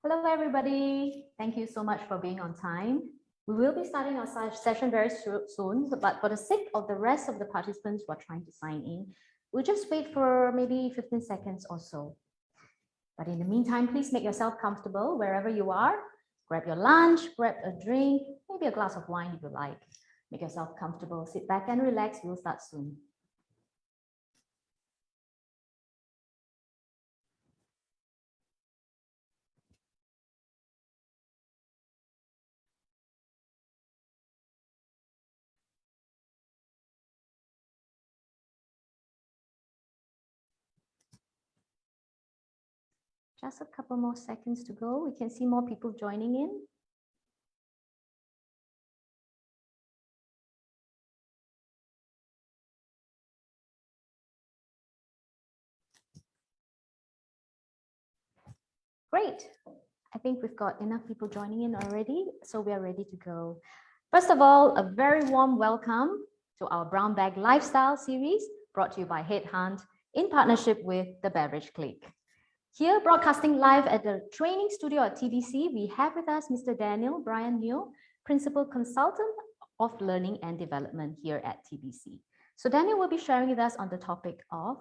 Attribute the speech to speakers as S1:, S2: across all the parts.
S1: Hello, everybody. Thank you so much for being on time. We will be starting our session very soon, but for the sake of the rest of the participants who are trying to sign in, we'll just wait for maybe 15 seconds or so. But in the meantime, please make yourself comfortable wherever you are. Grab your lunch, grab a drink, maybe a glass of wine if you like. Make yourself comfortable, sit back and relax. We'll start soon. Just a couple more seconds to go. We can see more people joining in. Great. I think we've got enough people joining in already, so we are ready to go. First of all, a very warm welcome to our Brown Bag Lifestyle series brought to you by Headhunt in partnership with the Beverage Clique. Here, broadcasting live at the training studio at TBC, we have with us Mr. Daniel Brian Neo, Principal Consultant of Learning and Development here at TBC. So Daniel will be sharing with us on the topic of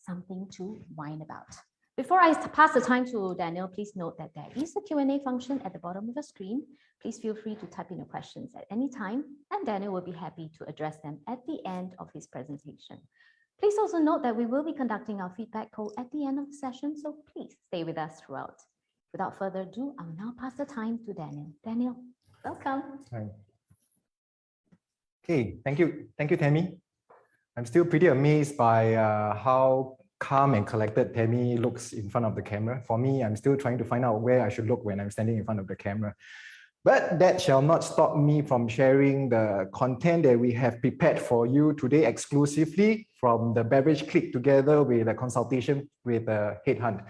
S1: something to whine about. Before I pass the time to Daniel, please note that there is a Q&A function at the bottom of the screen. Please feel free to type in your questions at any time, and Daniel will be happy to address them at the end of his presentation. Please also note that we will be conducting our feedback poll at the end of the session, so please stay with us throughout. Without further ado, I'll now pass the time to Daniel. Daniel, welcome.
S2: Hi. Okay, thank you. Thank you, Tammy. I'm still pretty amazed by how calm and collected Tammy looks in front of the camera. For me, I'm still trying to find out where I should look when I'm standing in front of the camera. But that shall not stop me from sharing the content that we have prepared for you today exclusively from the Beverage Clique together with a consultation with Headhunt.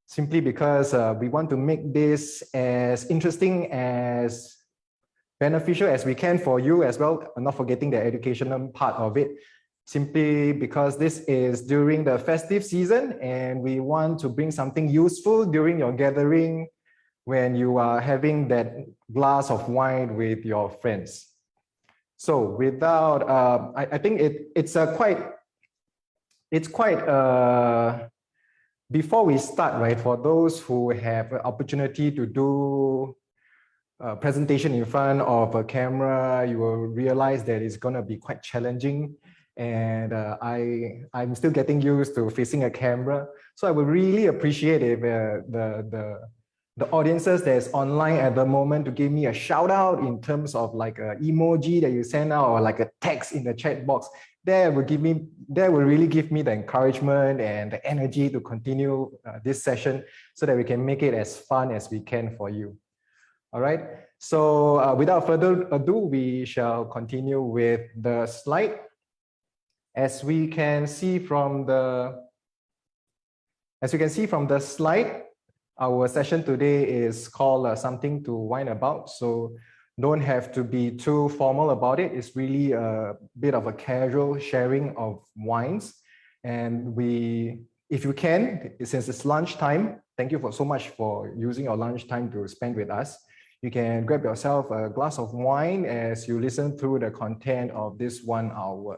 S2: Simply because we want to make this as interesting, as beneficial as we can for you as well, not forgetting the educational part of it. Simply because this is during the festive season and we want to bring something useful during your gathering when you are having that glass of wine with your friends. So without, I think before we start, right, for those who have an opportunity to do a presentation in front of a camera, you will realize that it's going to be quite challenging. And I'm still getting used to facing a camera. So I would really appreciate if the audiences that's online at the moment to give me a shout out in terms of like an emoji that you send out or like a text in the chat box. That will really give me the encouragement and the energy to continue this session so that we can make it as fun as we can for you. All right. So without further ado, we shall continue with the slide. As we can see from the slide, our session today is called Something to Whine About. So don't have to be too formal about it. It's really a bit of a casual sharing of wines. And if you can, since it's lunchtime, thank you so much for using your lunchtime to spend with us. You can grab yourself a glass of wine as you listen through the content of this 1 hour.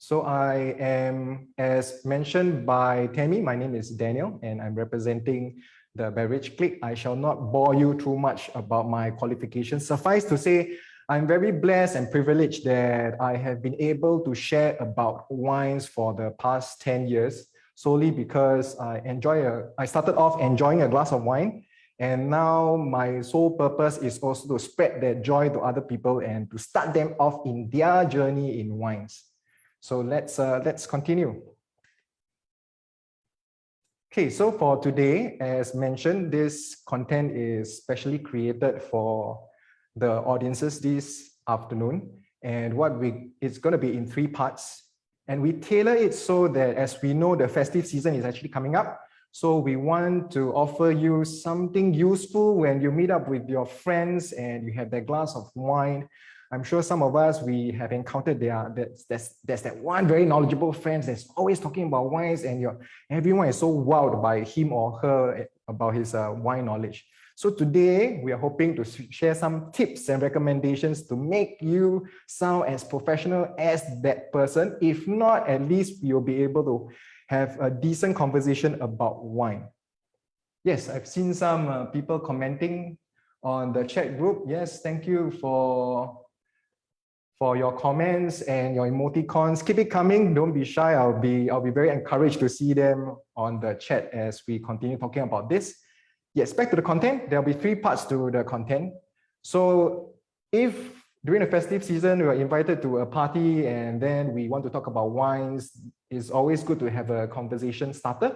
S2: So I am, as mentioned by Tammy, my name is Daniel and I'm representing the Beverage Clique. I shall not bore you too much about my qualifications. Suffice to say, I'm very blessed and privileged that I have been able to share about wines for the past 10 years, solely because I started off enjoying a glass of wine. And now my sole purpose is also to spread that joy to other people and to start them off in their journey in wines. So let's continue. Okay, so for today, as mentioned, this content is specially created for the audiences this afternoon. And it's going to be in 3 parts. And we tailor it so that as we know the festive season is actually coming up, so we want to offer you something useful when you meet up with your friends and you have that glass of wine. I'm sure some of us, we have encountered there's that one very knowledgeable friend that's always talking about wines, and everyone is so wowed by him or her about his wine knowledge. So today we are hoping to share some tips and recommendations to make you sound as professional as that person. If not, at least you'll be able to have a decent conversation about wine. Yes, I've seen some people commenting on the chat group. Yes, thank you for your comments and your emoticons. Keep it coming. Don't be shy. I'll be very encouraged to see them on the chat as we continue talking about this. Yes, back to the content. There'll be 3 parts to the content. So if during the festive season we are invited to a party and then we want to talk about wines, it's always good to have a conversation starter.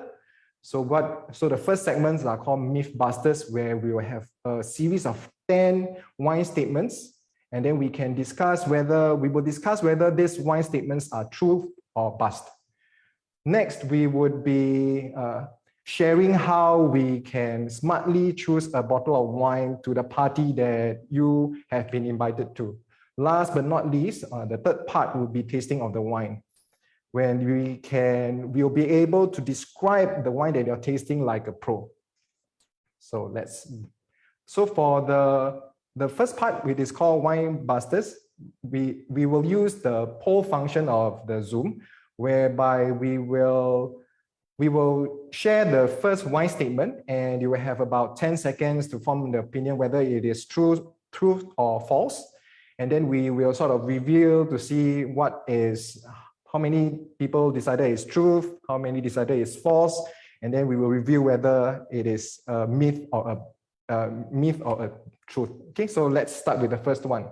S2: So the first segments are called Mythbusters, where we will have a series of 10 wine statements, and then we will discuss whether these wine statements are true or bust. Next, we would be sharing how we can smartly choose a bottle of wine to the party that you have been invited to. Last but not least, the third part will be tasting of the wine, when we'll be able to describe the wine that you're tasting like a pro. So for the first part, which is called Wine Busters, we will use the poll function of the Zoom, whereby we will share the first wine statement, and you will have about 10 seconds to form the opinion whether it is true or false. And then we will sort of reveal to see how many people decided it's true, how many decided it's false, and then we will review whether it is a myth or a truth. Okay, so let's start with the first one.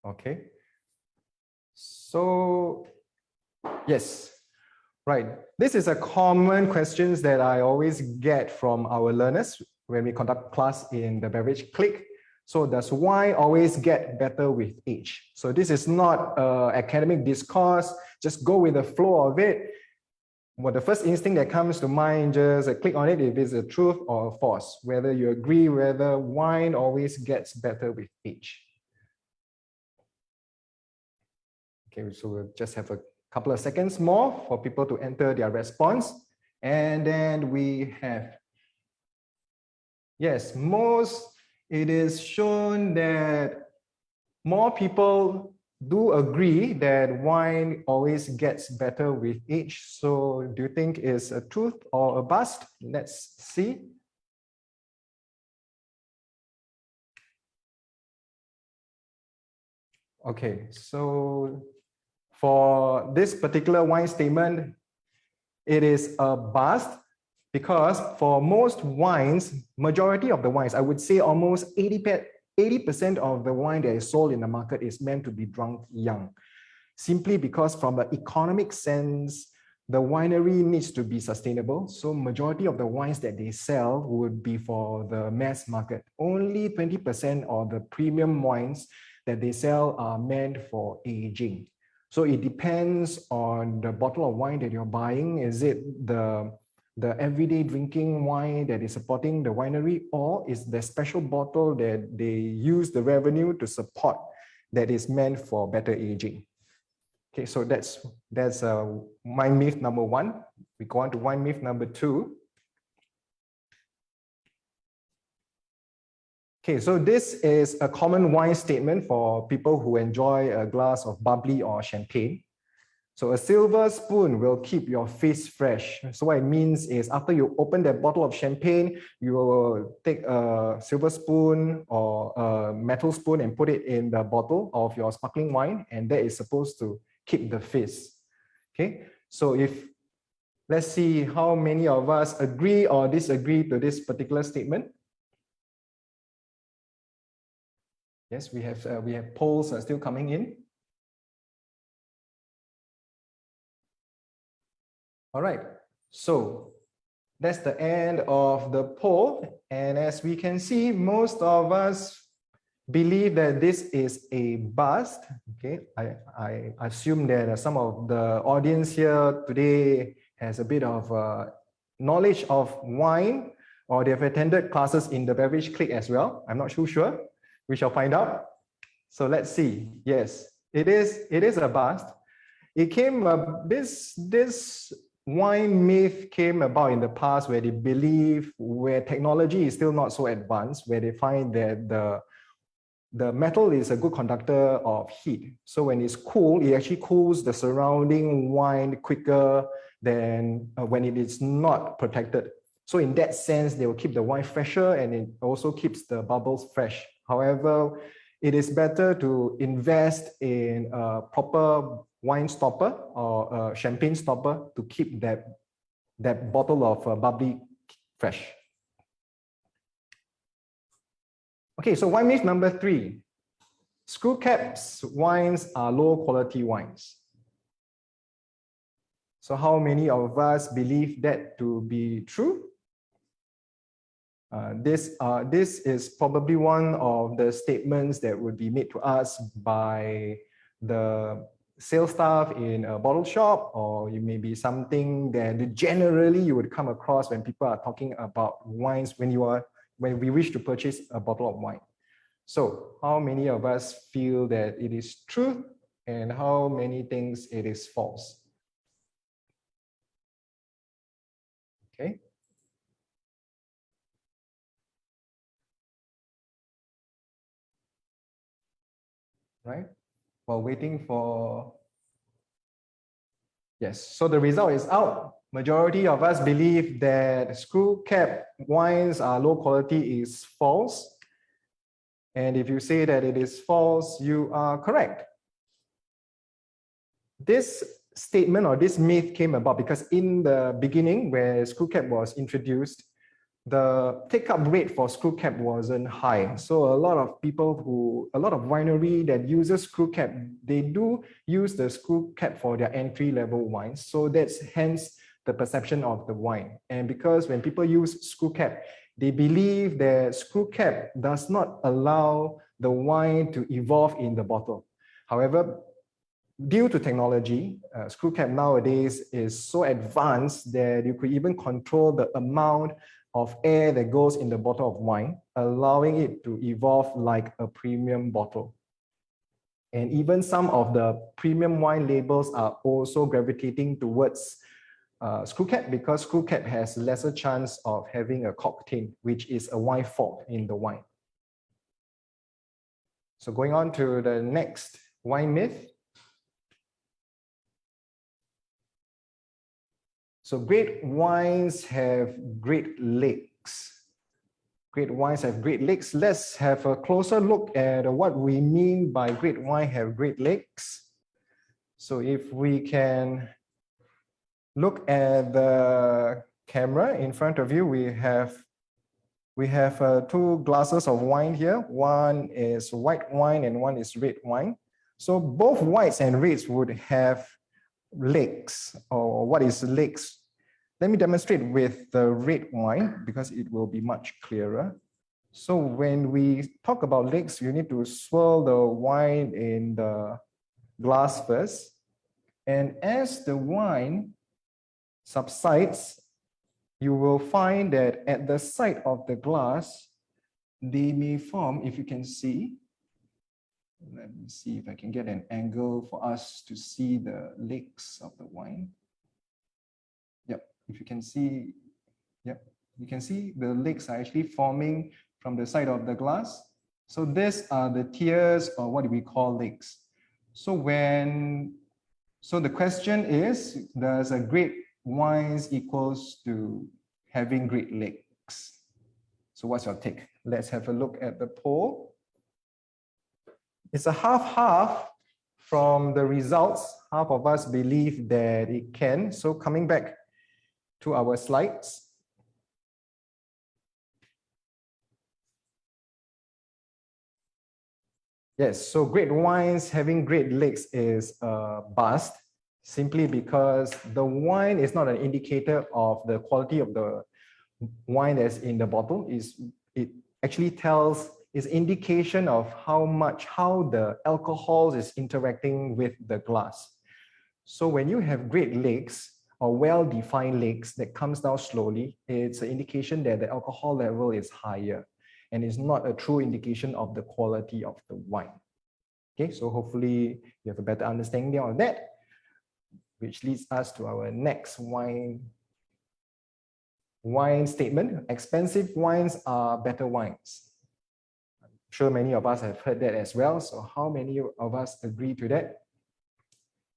S2: Okay, so yes, right. This is a common questions that I always get from our learners when we conduct class in the Beverage Clique. So does wine always get better with age? So this is not academic discourse, just go with the flow of it. Well, the first instinct that comes to mind, just click on it if it's a truth or a false, whether you agree whether wine always gets better with age. Okay, so we'll just have a couple of seconds more for people to enter their response. And then we have, yes, it is shown that more people do agree that wine always gets better with age. So do you think it's a truth or a bust? Let's see. Okay, so for this particular wine statement, it is a bust, because for most wines, majority of the wines, I would say almost 80% of the wine that is sold in the market is meant to be drunk young. Simply because from an economic sense, the winery needs to be sustainable. So majority of the wines that they sell would be for the mass market. Only 20% of the premium wines that they sell are meant for aging. So it depends on the bottle of wine that you're buying. Is it the everyday drinking wine that is supporting the winery, or is the special bottle that they use the revenue to support that is meant for better aging? Okay, so that's wine myth number 1. We go on to wine myth number 2. Okay, so this is a common wine statement for people who enjoy a glass of bubbly or champagne. So a silver spoon will keep your face fresh. So what it means is after you open that bottle of champagne, you will take a silver spoon or a metal spoon and put it in the bottle of your sparkling wine, and that is supposed to keep the fizz. Okay, so let's see how many of us agree or disagree to this particular statement. Yes, we have polls still coming in. All right, so that's the end of the poll. And as we can see, most of us believe that this is a bust. Okay, I assume that some of the audience here today has a bit of knowledge of wine, or they've attended classes in the beverage clique as well. I'm not too sure. We shall find out. So let's see. Yes, it is a bust. It came this wine myth came about in the past, where they believe, where technology is still not so advanced, where they find that the metal is a good conductor of heat. So when it's cool, it actually cools the surrounding wine quicker than when it is not protected. So in that sense, they will keep the wine fresher, and it also keeps the bubbles fresh. However, it is better to invest in a proper wine stopper or a champagne stopper to keep that bottle of bubbly fresh. Okay, so wine myth number 3. Screw caps wines are low quality wines. So how many of us believe that to be true? This is probably one of the statements that would be made to us by the sales staff in a bottle shop, or it may be something that generally you would come across when people are talking about wines when we wish to purchase a bottle of wine. So how many of us feel that it is true, and how many things it is false? Okay. Right? While waiting for... Yes, so the result is out. Majority of us believe that screw cap wines are low quality is false. And if you say that it is false, you are correct. This statement or this myth came about because in the beginning, where screw cap was introduced, the take-up rate for screw cap wasn't high. So a lot of winery that uses screw cap, they do use the screw cap for their entry-level wines. So that's hence the perception of the wine. And because when people use screw cap, they believe that screw cap does not allow the wine to evolve in the bottle. However, due to technology, screw cap nowadays is so advanced that you could even control the amount of air that goes in the bottle of wine, allowing it to evolve like a premium bottle. And even some of the premium wine labels are also gravitating towards screw cap, because screw cap has lesser chance of having a cork taint, which is a wine fault in the wine. So going on to the next wine myth. So great wines have great legs. Great wines have great legs. Let's have a closer look at what we mean by great wine have great legs. So if we can look at the camera in front of you, we have 2 glasses of wine here. One is white wine and one is red wine. So both whites and reds would have legs. Or what is legs? Let me demonstrate with the red wine because it will be much clearer. So when we talk about legs, you need to swirl the wine in the glass first. And as the wine subsides, you will find that at the side of the glass, they may form, if you can see. Let me see if I can get an angle for us to see the legs of the wine. Yep, if you can see, yep, you can see the legs are actually forming from the side of the glass. So these are the tiers, or what do we call legs. So the question is, does a great wines equals to having great legs? So what's your take? Let's have a look at the poll. It's a half-half from the results. Half of us believe that it can. So coming back to our slides. Yes, so great wines having great legs is a bust, simply because the wine is not an indicator of the quality of the wine that's in the bottle. It actually tells is indication of how the alcohol is interacting with the glass. So when you have great lakes or well-defined lakes that comes down slowly, it's an indication that the alcohol level is higher and is not a true indication of the quality of the wine. Okay, so hopefully you have a better understanding of that, which leads us to our next wine statement. Expensive wines are better wines. I'm sure many of us have heard that as well. So how many of us agree to that?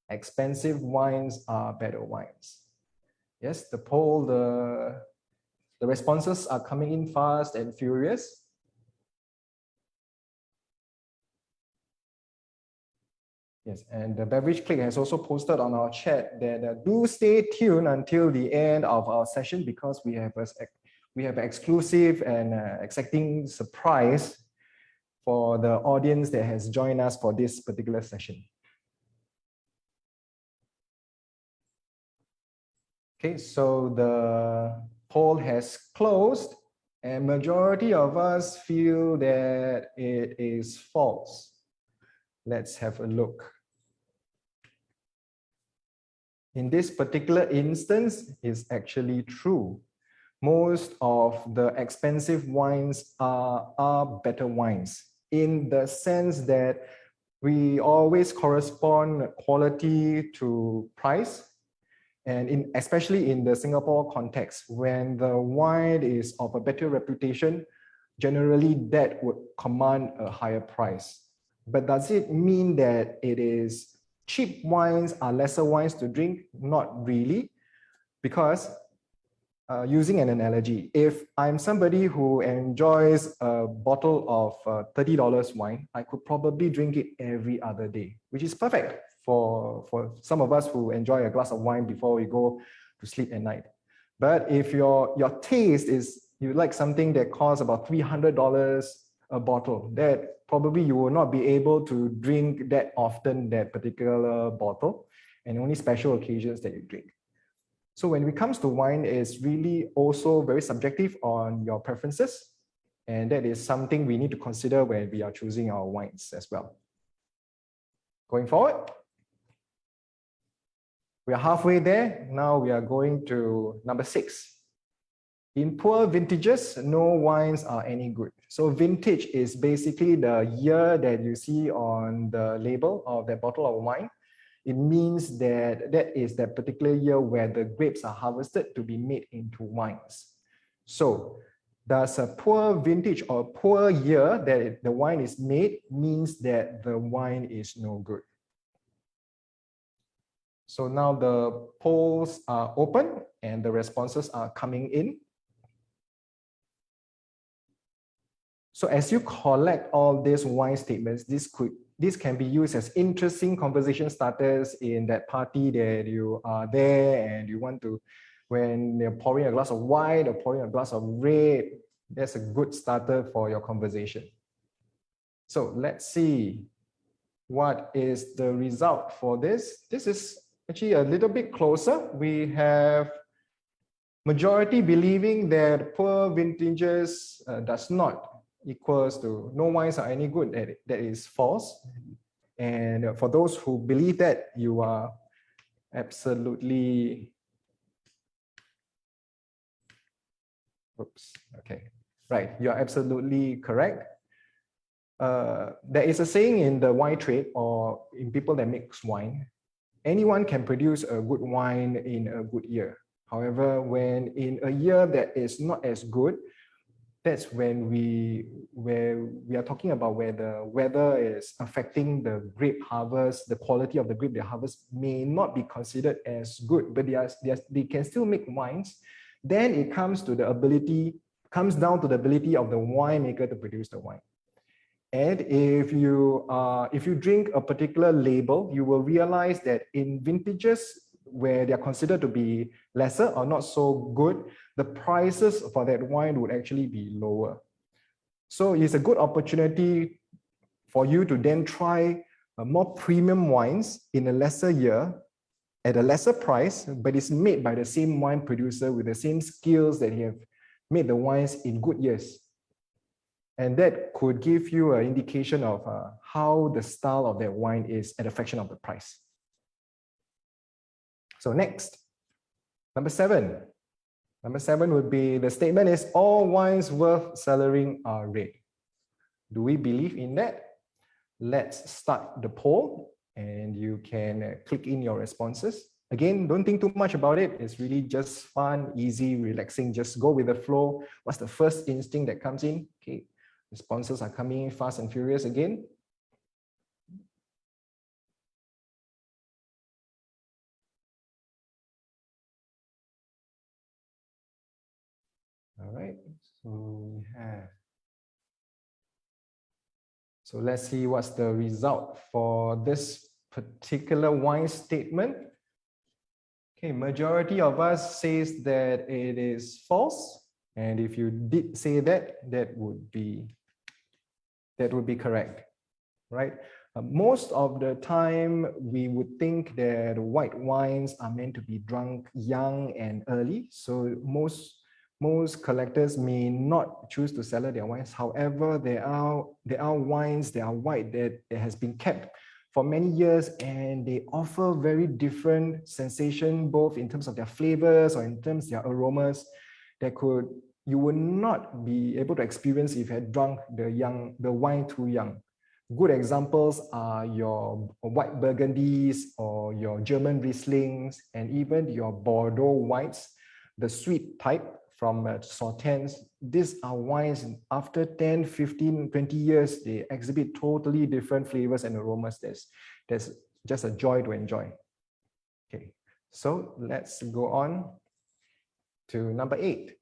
S2: Expensive wines are better wines. Yes, the poll, the responses are coming in fast and furious. Yes, and the Beverage Click has also posted on our chat that do stay tuned until the end of our session because we have an exclusive and exciting surprise for the audience that has joined us for this particular session. Okay, so the poll has closed and majority of us feel that it is false. Let's have a look. In this particular instance, it's actually true. Most of the expensive wines are better wines in the sense that we always correspond quality to price. And especially in the Singapore context, when the wine is of a better reputation, generally that would command a higher price. But does it mean that it is cheap wines are lesser wines to drink? Not really, because using an analogy, if I'm somebody who enjoys a bottle of $30 wine, I could probably drink it every other day, which is perfect for some of us who enjoy a glass of wine before we go to sleep at night. But if your taste is, you like something that costs about $300 a bottle, that probably you will not be able to drink that often, that particular bottle, and only special occasions that you drink. So when it comes to wine, it's really also very subjective on your preferences. And that is something we need to consider when we are choosing our wines as well. Going forward, we are halfway there. Now we are going to number 6. In poor vintages, no wines are any good. So vintage is basically the year that you see on the label of that bottle of wine. It means that that is that particular year where the grapes are harvested to be made into wines. So does a poor vintage or poor year that the wine is made means that the wine is no good? So now the polls are open and the responses are coming in. So as you collect all these wine statements, this can be used as interesting conversation starters in that party that you are there and you want to, when you're pouring a glass of wine or pouring a glass of red, that's a good starter for your conversation. So let's see what is the result for this. This is actually a little bit closer. We have majority believing that poor vintages does not equals to no wines are any good. That is false. And for those who believe that, you are absolutely, oops, okay, right, you are absolutely correct. There is a saying in the wine trade or in people that makes wine, anyone can produce a good wine in a good year. However, when in a year that is not as good, that's when we are talking about where the weather is affecting the grape harvest, the quality of the grape they harvest may not be considered as good, but they can still make wines. Then it comes down to the ability of the winemaker to produce the wine. And if you drink a particular label, you will realize that in vintages where they are considered to be lesser or not so good, the prices for that wine would actually be lower. So it's a good opportunity for you to then try more premium wines in a lesser year at a lesser price, but it's made by the same wine producer with the same skills that he have made the wines in good years. And that could give you an indication of how the style of that wine is at a fraction of the price. So next, number 7. Number 7 would be, the statement is all wines worth cellaring are red. Do we believe in that? Let's start the poll and you can click in your responses. Again, don't think too much about it. It's really just fun, easy, relaxing. Just go with the flow. What's the first instinct that comes in? Okay, responses are coming in fast and furious again. All right, so we have. So let's see what's the result for this particular wine statement. Okay, majority of us says that it is false. And if you did say that, that would be correct, right? Most of the time, we would think that white wines are meant to be drunk young and early. So most collectors may not choose to cellar their wines. However, there are wines that are white that has been kept for many years and they offer very different sensation, both in terms of their flavors or in terms of their aromas that you would not be able to experience if you had drunk the wine too young. Good examples are your white Burgundies or your German Rieslings and even your Bordeaux whites, the sweet type from Sauternes. These are wines after 10, 15, 20 years, they exhibit totally different flavors and aromas. There's just a joy to enjoy. Okay, so let's go on to number 8.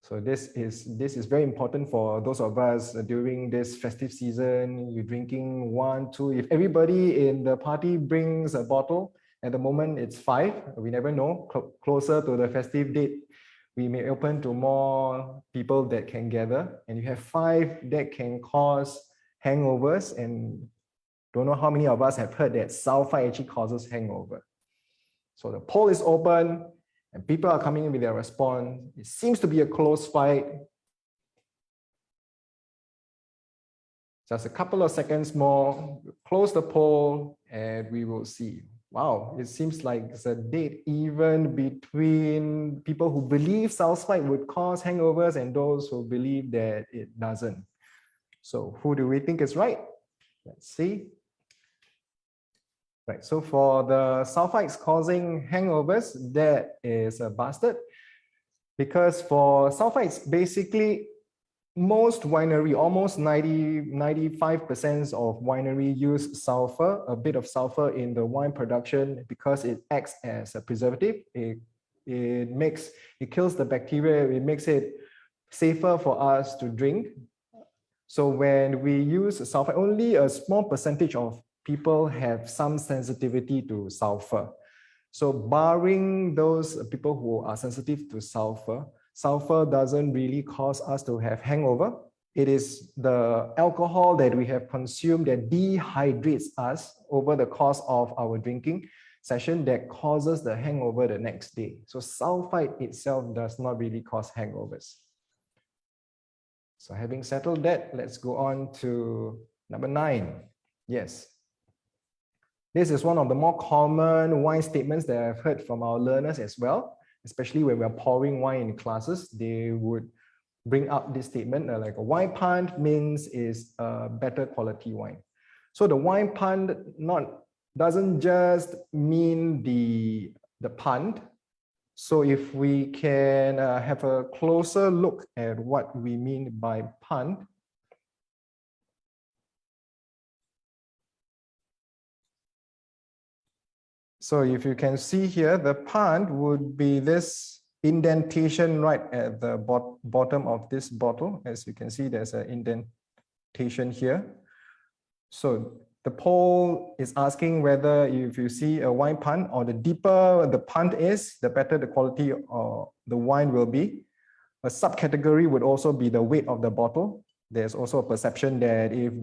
S2: So this is very important for those of us during this festive season. You're drinking 1, 2. If everybody in the party brings a bottle, at the moment it's 5. We never know. Closer to the festive date, we may open to more people that can gather. And you have 5 that can cause hangovers. And don't know how many of us have heard that sulfite actually causes hangover. So the poll is open. And people are coming in with their response. It seems to be a close fight. Just a couple of seconds more, close the poll, and we will see. Wow, it seems like it's a dead even between people who believe sulfite would cause hangovers and those who believe that it doesn't. So who do we think is right? Let's see. Right, so for the sulfites causing hangovers, that is a bastard. Because for sulfites, basically, most winery, almost 95% of winery use sulfur, a bit of sulfur in the wine production because it acts as a preservative. It kills the bacteria, it makes it safer for us to drink. So when we use sulfur, only a small percentage of people have some sensitivity to sulfur. So barring those people who are sensitive to sulfur, sulfur doesn't really cause us to have hangover. It is the alcohol that we have consumed that dehydrates us over the course of our drinking session that causes the hangover the next day. So sulfite itself does not really cause hangovers. So having settled that, let's go on to number 9. Yes. This is one of the more common wine statements that I've heard from our learners as well, especially when we're pouring wine in classes. They would bring up this statement like a wine pund means is a better quality wine. So the wine pund doesn't just mean the pund. So if we can have a closer look at what we mean by pund. So if you can see here, the pund would be this indentation right at the bottom of this bottle. As you can see, there's an indentation here. So the poll is asking whether if you see a wine pund, or the deeper the pund is, the better the quality of the wine will be. A subcategory would also be the weight of the bottle. There's also a perception that if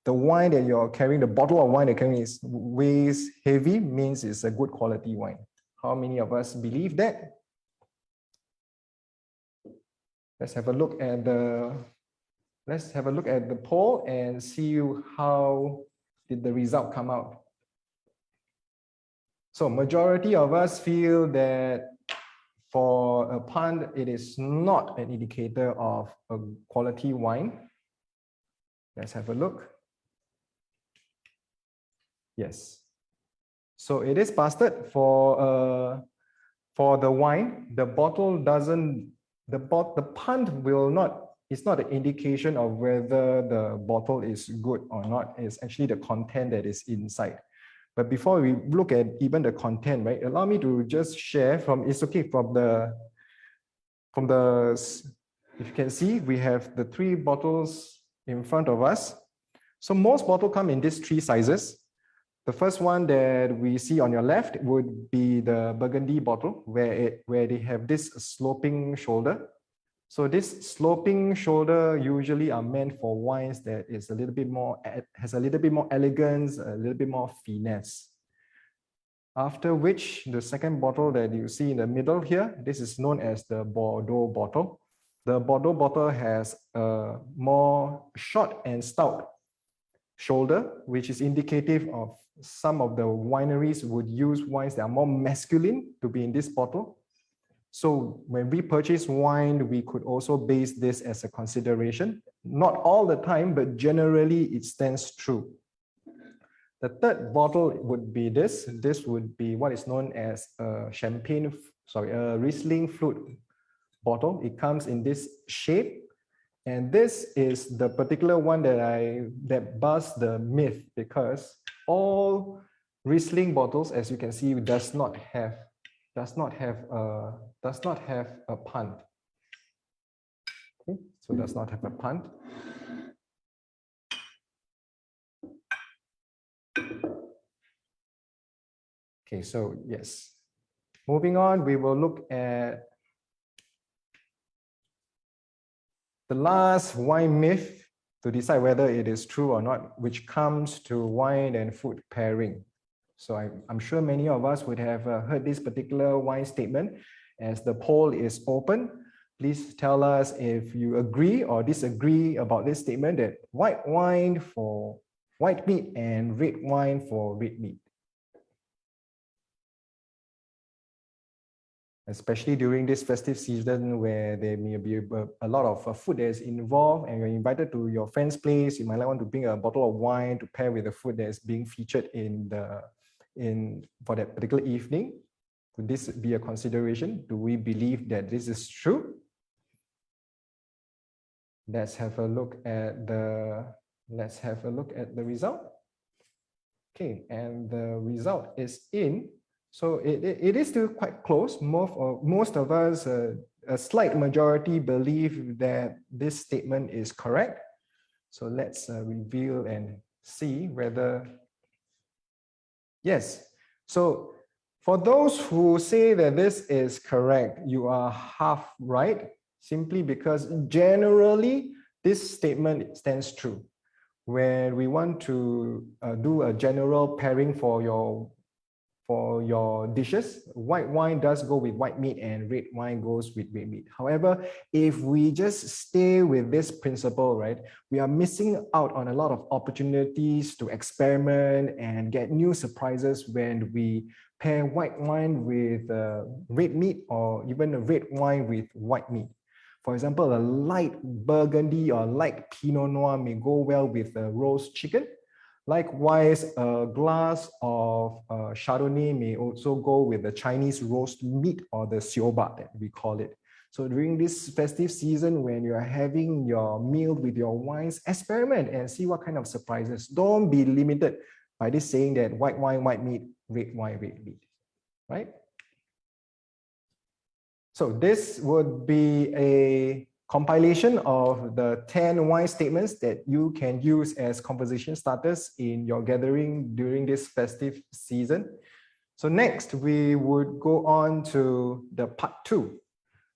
S2: the wine that you're carrying, the bottle of wine that you're carrying weighs heavy, means it's a good quality wine. How many of us believe that? Let's have a look at the let's have a look at the poll and see how did the result come out. So majority of us feel that for a punt, it is not an indicator of a quality wine. Let's have a look. Yes. So it is busted for the wine. The bottle doesn't, the punt will not, it's not an indication of whether the bottle is good or not. It's actually the content that is inside. But before we look at even the content, right, allow me to just share from, it's okay, from the, if you can see, we have the 3 bottles in front of us. So most bottles come in these 3 sizes. The first one that we see on your left would be the Burgundy bottle, where they have this sloping shoulder. So this sloping shoulder usually are meant for wines that is a little bit more, has a little bit more elegance, a little bit more finesse. After which, the second bottle that you see in the middle here, this is known as the Bordeaux bottle. The Bordeaux bottle has a more short and stout shoulder, which is indicative of some of the wineries would use wines that are more masculine to be in this bottle. So when we purchase wine, we could also base this as a consideration. Not all the time, but generally it stands true. The third bottle would be this. This would be what is known as a a Riesling flute bottle. It comes in this shape. And this is the particular one that busts the myth, because all Riesling bottles, as you can see, does not have a punt. Okay, so does not have a punt. Okay, so yes. Moving on, we will look at the last wine myth to decide whether it is true or not, which comes to wine and food pairing. So I'm sure many of us would have heard this particular wine statement. As the poll is open, please tell us if you agree or disagree about this statement that white wine for white meat and red wine for red meat. Especially during this festive season where there may be a lot of food that is involved and you're invited to your friend's place, you might want to bring a bottle of wine to pair with the food that is being featured for that particular evening. Could this be a consideration? Do we believe that this is true? Let's have a look at the result. Okay, and the result is in. So it is still quite close. Most of us, a slight majority, believe that this statement is correct. So let's reveal and see whether, yes. So for those who say that this is correct, you are half right, simply because generally this statement stands true. When we want to do a general pairing for your dishes, white wine does go with white meat and red wine goes with red meat. However, if we just stay with this principle, right, we are missing out on a lot of opportunities to experiment and get new surprises when we pair white wine with red meat or even a red wine with white meat. For example, a light Burgundy or light Pinot Noir may go well with a roast chicken. Likewise, a glass of Chardonnay may also go with the Chinese roast meat or the sioba that we call it. So during this festive season, when you're having your meal with your wines, experiment and see what kind of surprises. Don't be limited by this saying that white wine, white meat, red wine, red meat, right? So this would be a compilation of the 10 wine statements that you can use as conversation starters in your gathering during this festive season. So next, we would go on to the part 2.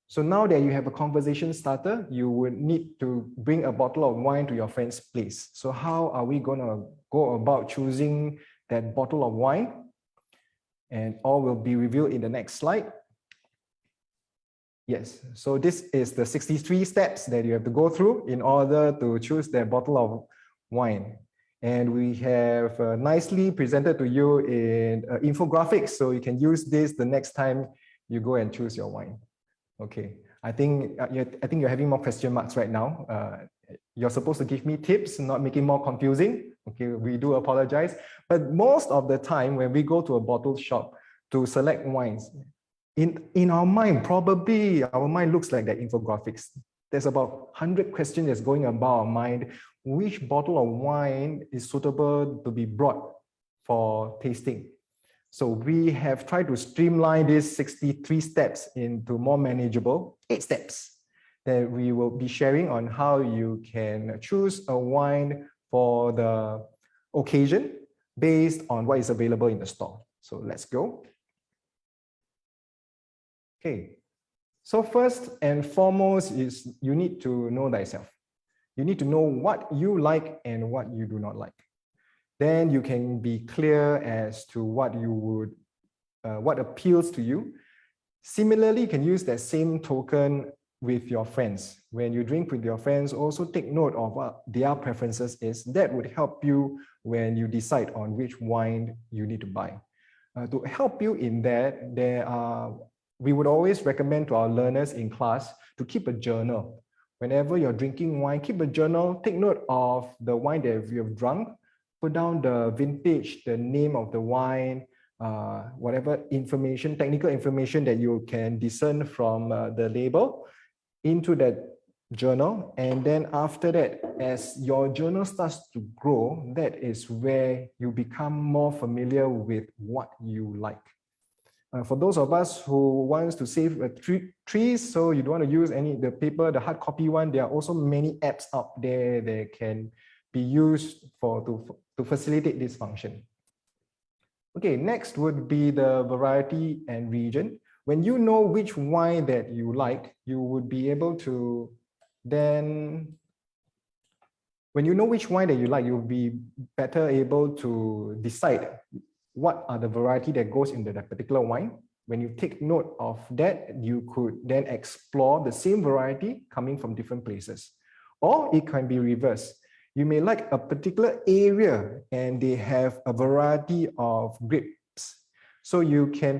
S2: So now that you have a conversation starter, you would need to bring a bottle of wine to your friend's place. So how are we going to go about choosing that bottle of wine? And all will be revealed in the next slide. Yes, so this is the 63 steps that you have to go through in order to choose that bottle of wine. And we have nicely presented to you in infographics, so you can use this the next time you go and choose your wine. Okay, I think you're having more question marks right now. You're supposed to give me tips, not making more confusing. Okay, we do apologize. But most of the time when we go to a bottle shop to select wines, in our mind, probably our mind looks like that infographics. There's about 100 questions that's going about our mind. Which bottle of wine is suitable to be brought for tasting? So we have tried to streamline these 63 steps into more manageable 8 steps that we will be sharing on how you can choose a wine for the occasion based on what is available in the store. So let's go. Okay, so first and foremost is you need to know thyself. You need to know what you like and what you do not like. Then you can be clear as to what you would, what appeals to you. Similarly, you can use that same token with your friends. When you drink with your friends, also take note of what their preferences is. That would help you when you decide on which wine you need to buy. To help you in that, we would always recommend to our learners in class to keep a journal. Whenever you're drinking wine, keep a journal, take note of the wine that you have drunk, put down the vintage, the name of the wine, whatever information, technical information that you can discern from the label into that journal. And then after that, as your journal starts to grow, that is where you become more familiar with what you like. For those of us who wants to save trees, so you don't want to use the paper, the hard copy one, there are also many apps out there that can be used to facilitate this function. Okay, next would be the variety and region. When you know which wine that you like, you would be able to then, when you know which wine that you like, you'll be better able to decide what are the variety that goes into that particular wine. When you take note of that, you could then explore the same variety coming from different places. Or it can be reversed. You may like a particular area and they have a variety of grapes. So you can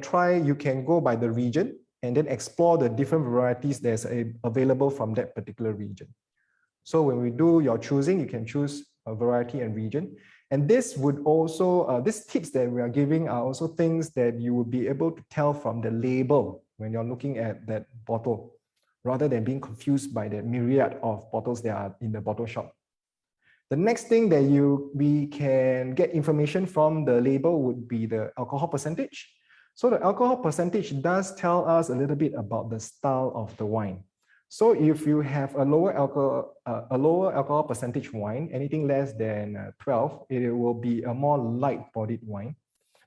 S2: go by the region and then explore the different varieties that's available from that particular region. So when we do your choosing, you can choose a variety and region. And this would also, these tips that we are giving are also things that you will be able to tell from the label when you're looking at that bottle, rather than being confused by the myriad of bottles that are in the bottle shop. The next thing that we can get information from the label would be the alcohol percentage. So the alcohol percentage does tell us a little bit about the style of the wine. So if you have a lower alcohol percentage wine, anything less than 12, it will be a more light-bodied wine.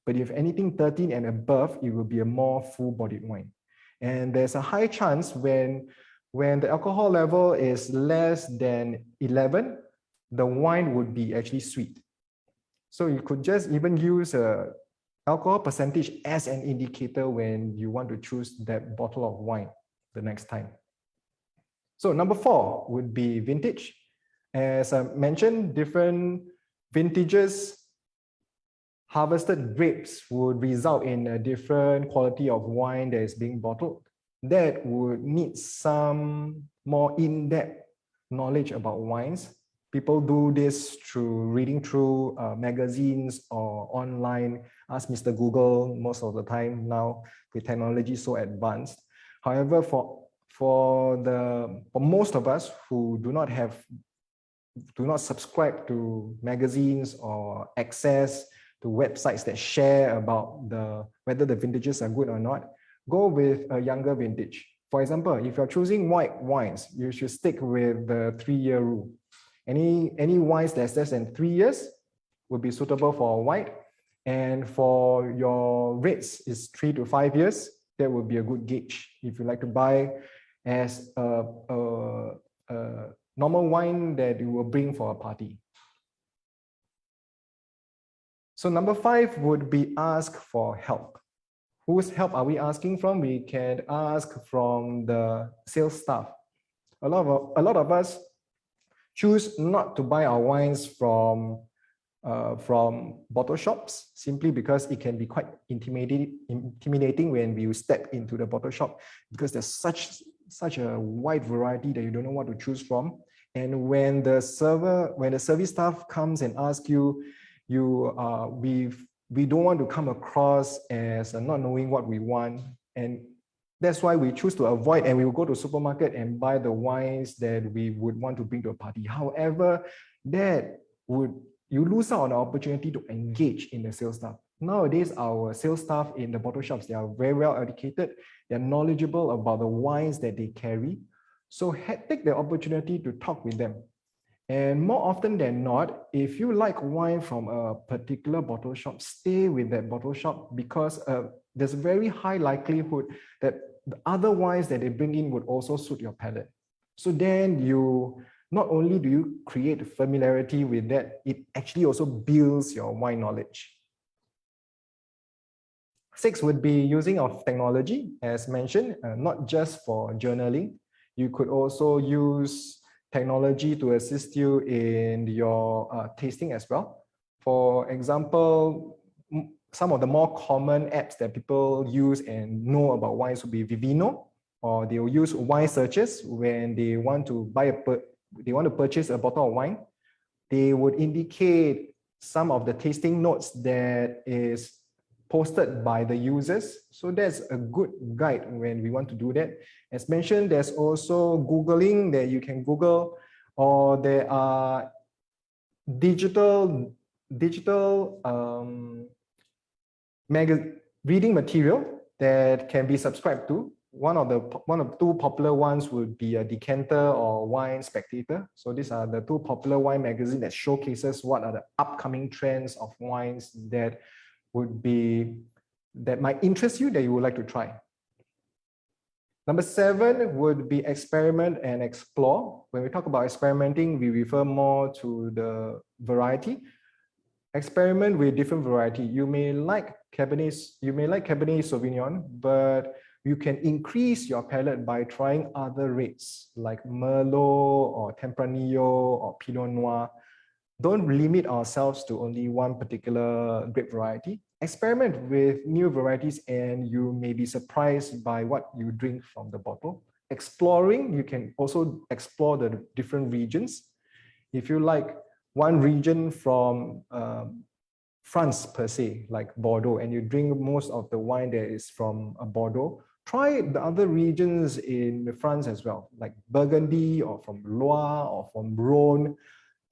S2: But if anything 13 and above, it will be a more full-bodied wine. And there's a high chance when the alcohol level is less than 11, the wine would be actually sweet. So you could just even use alcohol percentage as an indicator when you want to choose that bottle of wine the next time. So number 4 would be vintage. As I mentioned, different vintages, harvested grapes would result in a different quality of wine that is being bottled. That would need some more in-depth knowledge about wines. People do this through reading through magazines or online. Ask Mr. Google most of the time now with technology so advanced. However, for most of us who do not subscribe to magazines or access to websites that share about whether the vintages are good or not, go with a younger vintage. For example, if you're choosing white wines, you should stick with the 3-year rule. Any wines that's less than 3 years would be suitable for white, and for your reds is 3 to 5 years. That would be a good gauge if you like to buy as a normal wine that you will bring for a party. So number 5 would be ask for help. Whose help are we asking from? We can ask from the sales staff. A lot of us choose not to buy our wines from bottle shops simply because it can be quite intimidating when we step into the bottle shop, because there's such a wide variety that you don't know what to choose from. And when the service staff comes and asks you, we don't want to come across as not knowing what we want, and that's why we choose to avoid, and we will go to supermarket and buy the wines that we would want to bring to a party. However, you lose out on the opportunity to engage in the sales staff. Nowadays, our sales staff in the bottle shops, they are very well educated. They're knowledgeable about the wines that they carry. So take the opportunity to talk with them. And more often than not, if you like wine from a particular bottle shop, stay with that bottle shop, because there's a very high likelihood that the other wines that they bring in would also suit your palate. So then not only do you create familiarity with that, it actually also builds your wine knowledge. 6 would be using of technology, as mentioned, not just for journaling. You could also use technology to assist you in your tasting as well. For example, some of the more common apps that people use and know about wines would be Vivino, or they will use wine searches when they want to purchase a bottle of wine. They would indicate some of the tasting notes that is posted by the users. So that's a good guide when we want to do that. As mentioned, there's also Googling that you can Google, or there are digital reading material that can be subscribed to. One of two popular ones would be a Decanter or Wine Spectator. So these are the two popular wine magazines that showcases what are the upcoming trends of wines that might interest you, that you would like to try. Number 7 would be experiment and explore. When we talk about experimenting, we refer more to the variety. Experiment with different variety. You may like Cabernet Sauvignon, but you can increase your palate by trying other reds like Merlot or Tempranillo or Pinot Noir. Don't limit ourselves to only one particular grape variety. Experiment with new varieties and you may be surprised by what you drink from the bottle. Exploring, you can also explore the different regions. If you like one region from France per se, like Bordeaux, and you drink most of the wine that is from Bordeaux, try the other regions in France as well, like Burgundy or from Loire or from Rhone,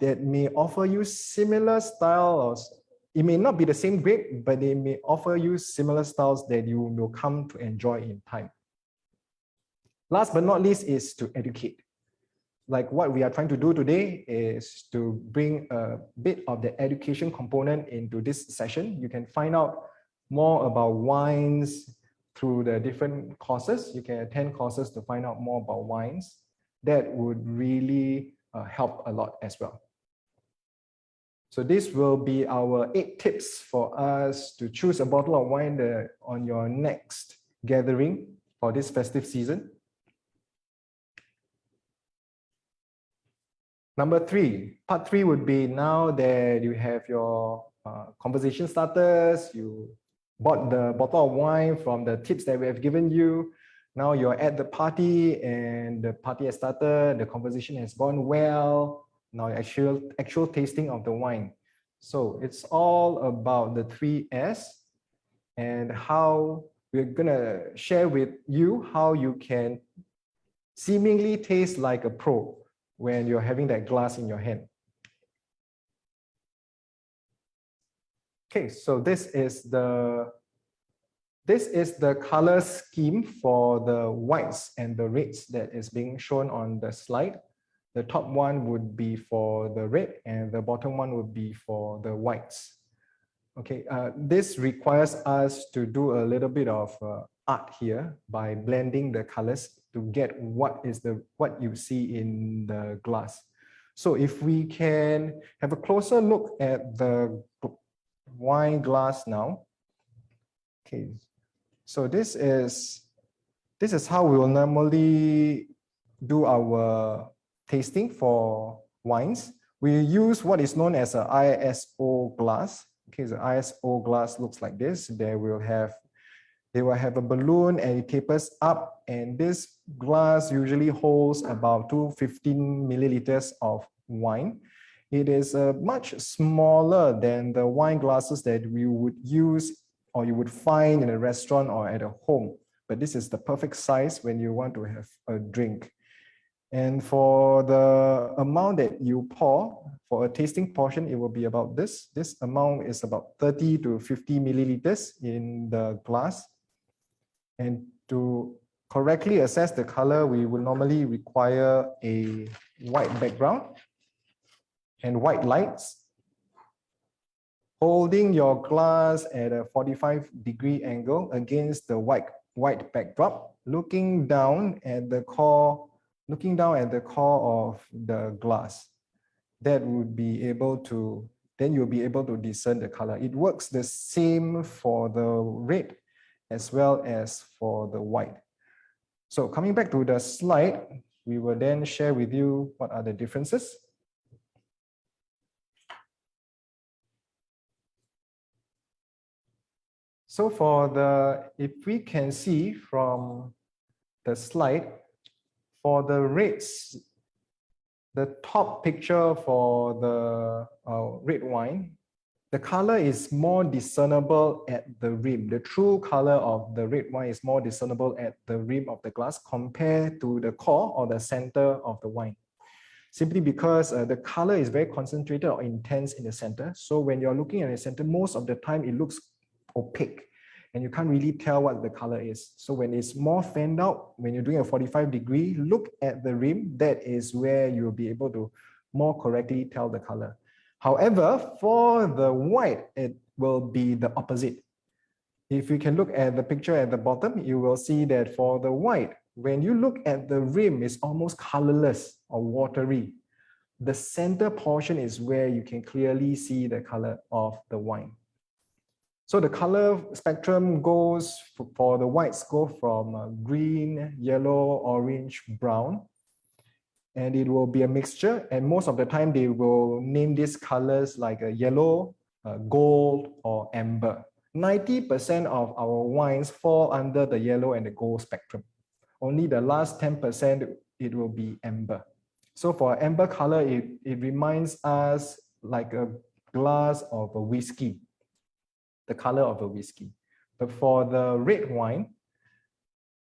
S2: that may offer you similar styles. It may not be the same grape, but they may offer you similar styles that you will come to enjoy in time. Last but not least is to educate. Like what we are trying to do today is to bring a bit of the education component into this session. You can find out more about wines through the different courses. You can attend courses to find out more about wines. That would really help a lot as well. So this will be our 8 tips for us to choose a bottle of wine on your next gathering for this festive season. Number 3, part 3 would be, now that you have your conversation starters, you bought the bottle of wine from the tips that we have given you. Now you're at the party and the party has started, the conversation has gone well. Now actual tasting of the wine. So it's all about the 3 S and how we're gonna share with you how you can seemingly taste like a pro when you're having that glass in your hand. Okay, so this is the color scheme for the whites and the reds that is being shown on the slide. The top one would be for the red and the bottom one would be for the whites. Okay, this requires us to do a little bit of art here by blending the colors to get what you see in the glass. So if we can have a closer look at the wine glass now. Okay, So this is how we will normally do our tasting for wines. We use what is known as an ISO glass. Okay, the ISO glass looks like this. They will have a balloon and it tapers up, and this glass usually holds about 215 milliliters of wine. It is much smaller than the wine glasses that we would use or you would find in a restaurant or at a home. But this is the perfect size when you want to have a drink. And for the amount that you pour, for a tasting portion, it will be about this. This amount is about 30 to 50 milliliters in the glass. And to correctly assess the color, we will normally require a white background and white lights. Holding your glass at a 45-degree angle against the white backdrop, looking down at the core of the glass. That would be able to, then you'll be able to discern the color. It works the same for the red as well as for the white. So coming back to the slide, we will then share with you what are the differences. So if we can see from the slide, for the reds, the top picture for the red wine, the color is more discernible at the rim. The true color of the red wine is more discernible at the rim of the glass compared to the core or the center of the wine. Simply because the color is very concentrated or intense in the center. So when you're looking at the center, most of the time it looks opaque and you can't really tell what the color is. So when it's more fanned out, when you're doing a 45-degree, look at the rim, that is where you'll be able to more correctly tell the color. However, for the white, it will be the opposite. If you can look at the picture at the bottom, you will see that for the white, when you look at the rim, it's almost colorless or watery. The center portion is where you can clearly see the color of the wine. So the color spectrum goes for the whites go from green, yellow, orange, brown, and it will be a mixture. And most of the time they will name these colors like a yellow, gold, or amber. 90% of our wines fall under the yellow and the gold spectrum. Only the last 10% it will be amber. So for amber color, it reminds us like a glass of a whiskey, the color of a whiskey. But for the red wine,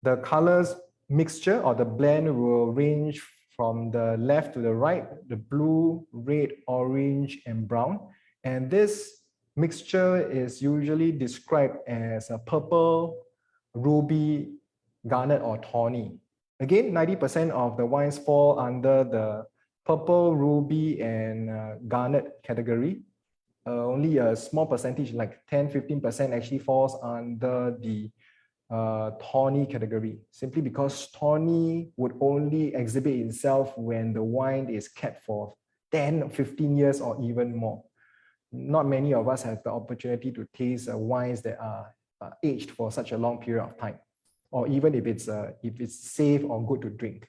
S2: the colors mixture or the blend will range from the left to the right, the blue, red, orange, and brown. And this mixture is usually described as a purple, ruby, garnet, or tawny. Again, 90% of the wines fall under the purple, ruby, and garnet category. Only a small percentage, like 10-15%, actually falls under the tawny category, simply because tawny would only exhibit itself when the wine is kept for 10, 15 years or even more. Not many of us have the opportunity to taste wines that are aged for such a long period of time, or even if it's safe or good to drink.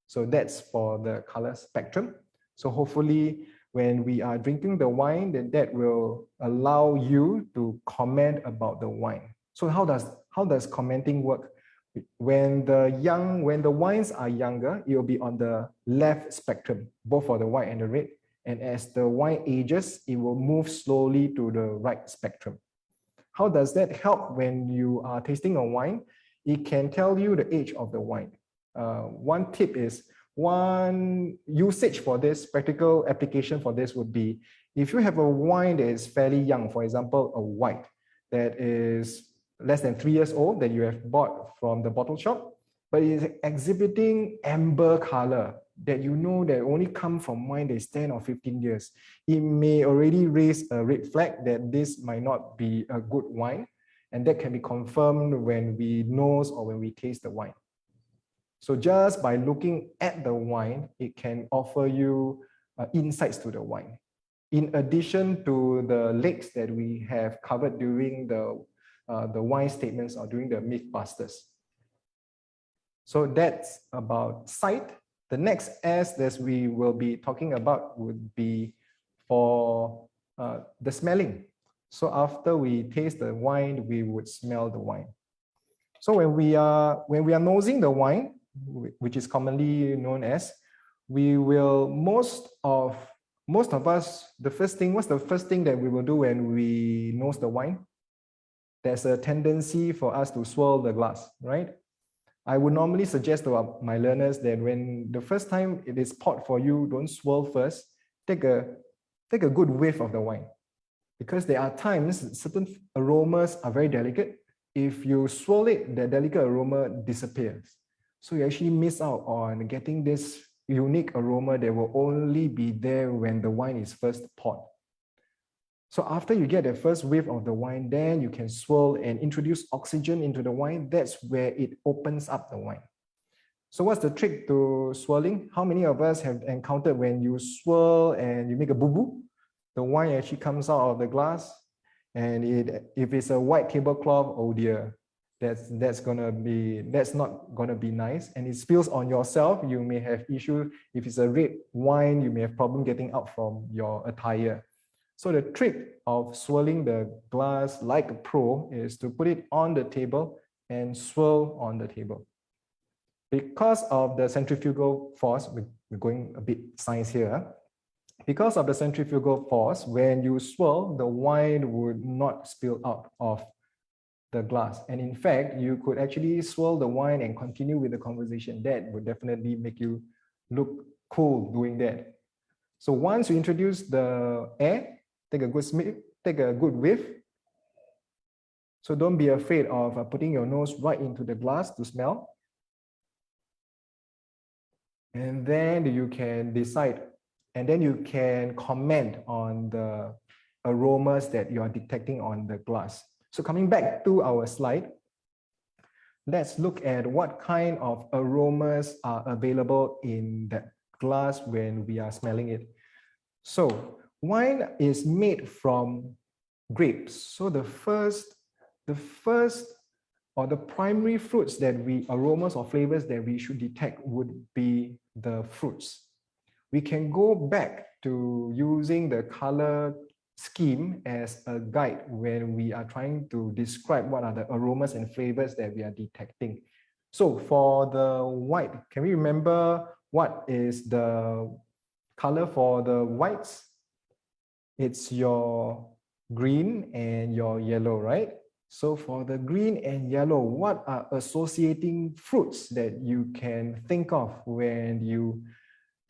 S2: So that's for the color spectrum. So hopefully when we are drinking the wine, then that will allow you to comment about the wine. So how does commenting work? When the wines are younger, it will be on the left spectrum, both for the white and the red. And as the wine ages, it will move slowly to the right spectrum. How does that help when you are tasting a wine? It can tell you the age of the wine. One tip is, one usage for this, practical application for this would be, if you have a wine that is fairly young, for example, a white that is less than 3 years old that you have bought from the bottle shop, but is exhibiting amber color that you know that only come from wine that is 10 or 15 years, it may already raise a red flag that this might not be a good wine. And that can be confirmed when we nose or when we taste the wine. So just by looking at the wine, it can offer you insights to the wine. In addition to the lakes that we have covered during the the wine statements or during the Mythbusters. So that's about sight. The next S that we will be talking about would be for the smelling. So after we taste the wine, we would smell the wine. So when we are nosing the wine, which is commonly known as, we will most of us, what's the first thing that we will do when we nose the wine? There's a tendency for us to swirl the glass, right? I would normally suggest to my learners that when the first time it is poured for you, don't swirl first. Take a good whiff of the wine, because there are times certain aromas are very delicate. If you swirl it, the delicate aroma disappears. So you actually miss out on getting this unique aroma that will only be there when the wine is first poured. So after you get the first whiff of the wine, then you can swirl and introduce oxygen into the wine. That's where it opens up the wine. So what's the trick to swirling? How many of us have encountered when you swirl and you make a boo-boo? The wine actually comes out of the glass, and if it's a white tablecloth, oh dear, that's not gonna be nice, and it spills on yourself. You may have issue. If it's a red wine, you may have problem getting out from your attire. So the trick of swirling the glass like a pro is to put it on the table and swirl on the table. Because of the centrifugal force, we're going a bit science here. Because of the centrifugal force, when you swirl, the wine would not spill out of the glass. And in fact, you could actually swirl the wine and continue with the conversation. That would definitely make you look cool doing that. So once you introduce the air, take a good whiff. So don't be afraid of putting your nose right into the glass to smell. And then you can decide, and then you can comment on the aromas that you are detecting on the glass. So coming back to our slide, let's look at what kind of aromas are available in that glass when we are smelling it. So wine is made from grapes. So the first or the primary fruits aromas or flavors that we should detect would be the fruits. We can go back to using the color scheme as a guide when we are trying to describe what are the aromas and flavors that we are detecting. So for the white, can we remember what is the color for the whites? It's your green and your yellow, right? So for the green and yellow, what are associating fruits that you can think of when you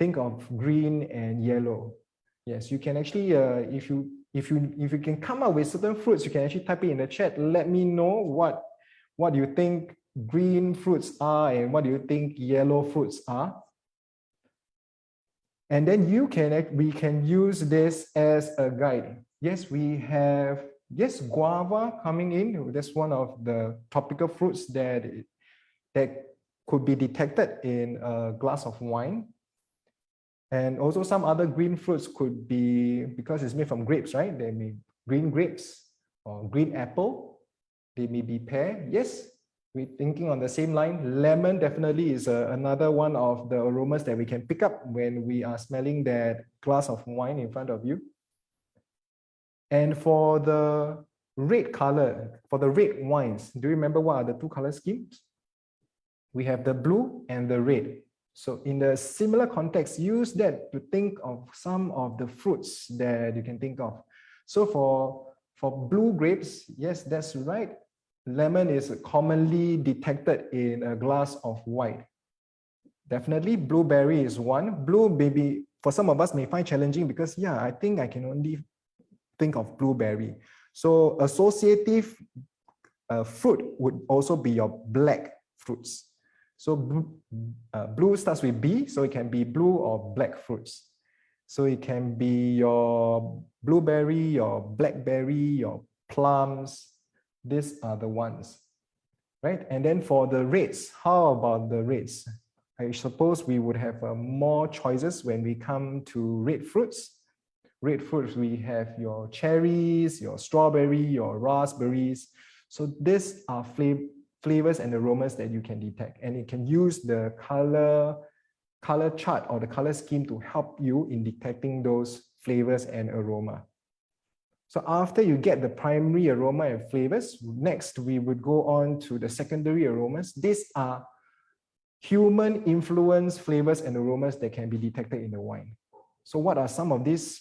S2: think of green and yellow? Yes, you can actually, if you can come up with certain fruits, you can actually type it in the chat. Let me know what you think green fruits are and what do you think yellow fruits are. And then we can use this as a guide. Yes, we have, guava coming in. That's one of the tropical fruits that could be detected in a glass of wine. And also some other green fruits could be, because it's made from grapes, right? They may be green grapes or green apple. They may be pear. Yes, we're thinking on the same line. Lemon definitely is another one of the aromas that we can pick up when we are smelling that glass of wine in front of you. And for the red color, for the red wines, do you remember what are the two color schemes? We have the blue and the red. So in the similar context, use that to think of some of the fruits that you can think of. So for blue grapes, yes, that's right. Lemon is commonly detected in a glass of wine. Definitely blueberry is one. Blue maybe for some of us may find challenging because I think I can only think of blueberry. So associative fruit would also be your black fruits. So blue starts with B, so it can be blue or black fruits. So it can be your blueberry, your blackberry, your plums. These are the ones, right? And then for the reds, how about the reds? I suppose we would have more choices when we come to red fruits. Red fruits, we have your cherries, your strawberry, your raspberries. So these are flavors and aromas that you can detect, and it can use the color chart or the color scheme to help you in detecting those flavors and aroma. So after you get the primary aroma and flavors, next we would go on to the secondary aromas. These are human influence flavors and aromas that can be detected in the wine. So what are some of these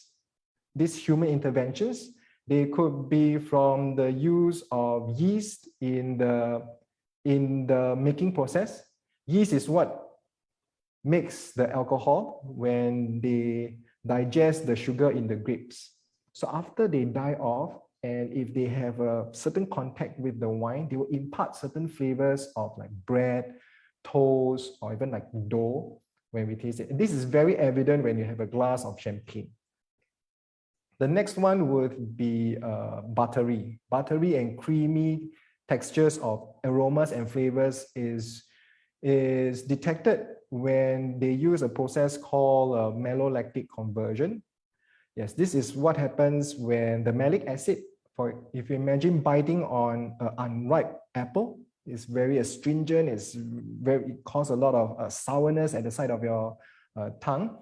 S2: human interventions? They could be from the use of yeast in the making process. Yeast is what makes the alcohol when they digest the sugar in the grapes. So after they die off, and if they have a certain contact with the wine, they will impart certain flavors of like bread, toast, or even like dough when we taste it. And this is very evident when you have a glass of champagne. The next one would be buttery. Buttery and creamy textures of aromas and flavors is detected when they use a process called malolactic conversion. Yes, this is what happens when the malic acid, if you imagine biting on an unripe apple, it's very astringent, it causes a lot of sourness at the side of your tongue,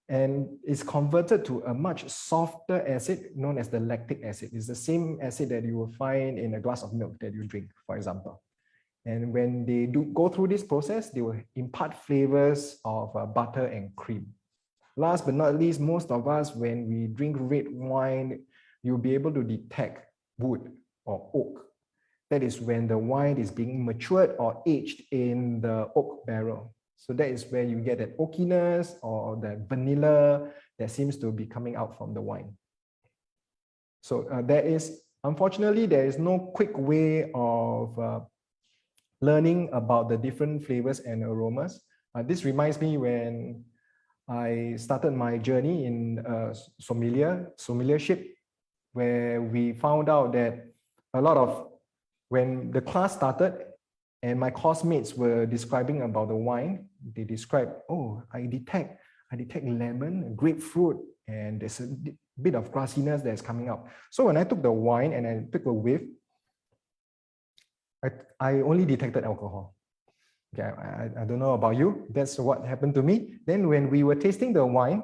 S2: and it's converted to a much softer acid known as the lactic acid. It's the same acid that you will find in a glass of milk that you drink, for example. And when they go through this process, they will impart flavors of butter and cream. Last but not least, most of us, when we drink red wine, you'll be able to detect wood or oak. That is when the wine is being matured or aged in the oak barrel. So that is where you get that oakiness or that vanilla that seems to be coming out from the wine. So unfortunately, there is no quick way of learning about the different flavors and aromas. This reminds me when I started my journey in sommeliership, where we found out that when the class started and my course mates were describing about the wine, they described, oh, I detect lemon, grapefruit, and there's a bit of grassiness that's coming out. So when I took the wine and I took a whiff, I only detected alcohol. Okay, I don't know about you. That's what happened to me. Then when we were tasting the wine,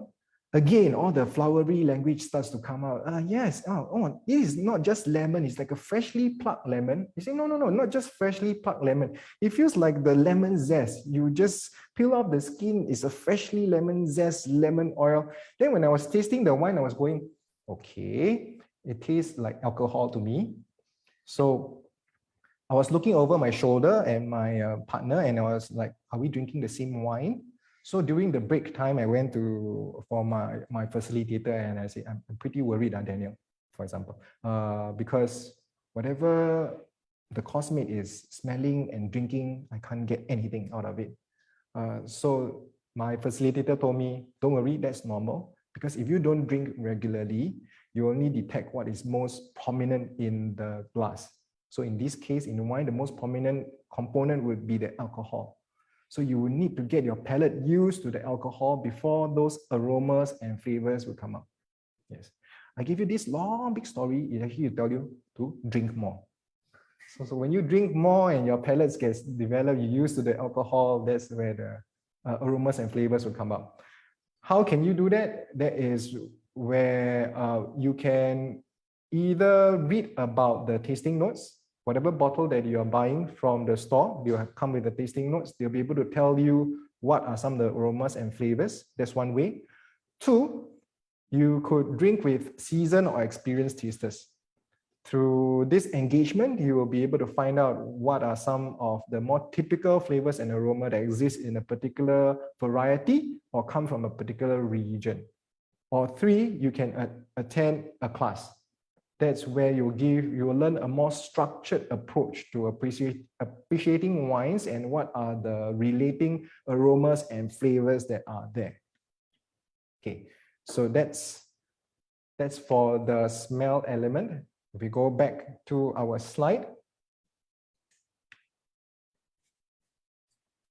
S2: again, all the flowery language starts to come out. Yes, it is not just lemon. It's like a freshly plucked lemon. You say, no, not just freshly plucked lemon. It feels like the lemon zest. You just peel off the skin. It's a freshly lemon zest, lemon oil. Then when I was tasting the wine, I was going, okay, it tastes like alcohol to me. So I was looking over my shoulder and my partner, and I was like, are we drinking the same wine? So during the break time, I went for my facilitator and I said, I'm pretty worried, Daniel, for example, because whatever the course mate is smelling and drinking, I can't get anything out of it. So my facilitator told me, don't worry, that's normal. Because if you don't drink regularly, you only detect what is most prominent in the glass. So in this case, in wine, the most prominent component would be the alcohol. So you will need to get your palate used to the alcohol before those aromas and flavors will come up. Yes. I give you this long, big story. It actually tell you to drink more. So when you drink more and your palates gets developed, you're used to the alcohol, that's where the aromas and flavors will come up. How can you do that? That is where you can either read about the tasting notes. Whatever bottle that you are buying from the store, they'll come with the tasting notes. They'll be able to tell you what are some of the aromas and flavors. That's one way. Two, you could drink with seasoned or experienced tasters. Through this engagement, you will be able to find out what are some of the more typical flavors and aroma that exist in a particular variety or come from a particular region. Or three, you can attend a class. That's where you will learn a more structured approach to appreciating wines and what are the relating aromas and flavors that are there. Okay, so that's for the smell element. If we go back to our slide.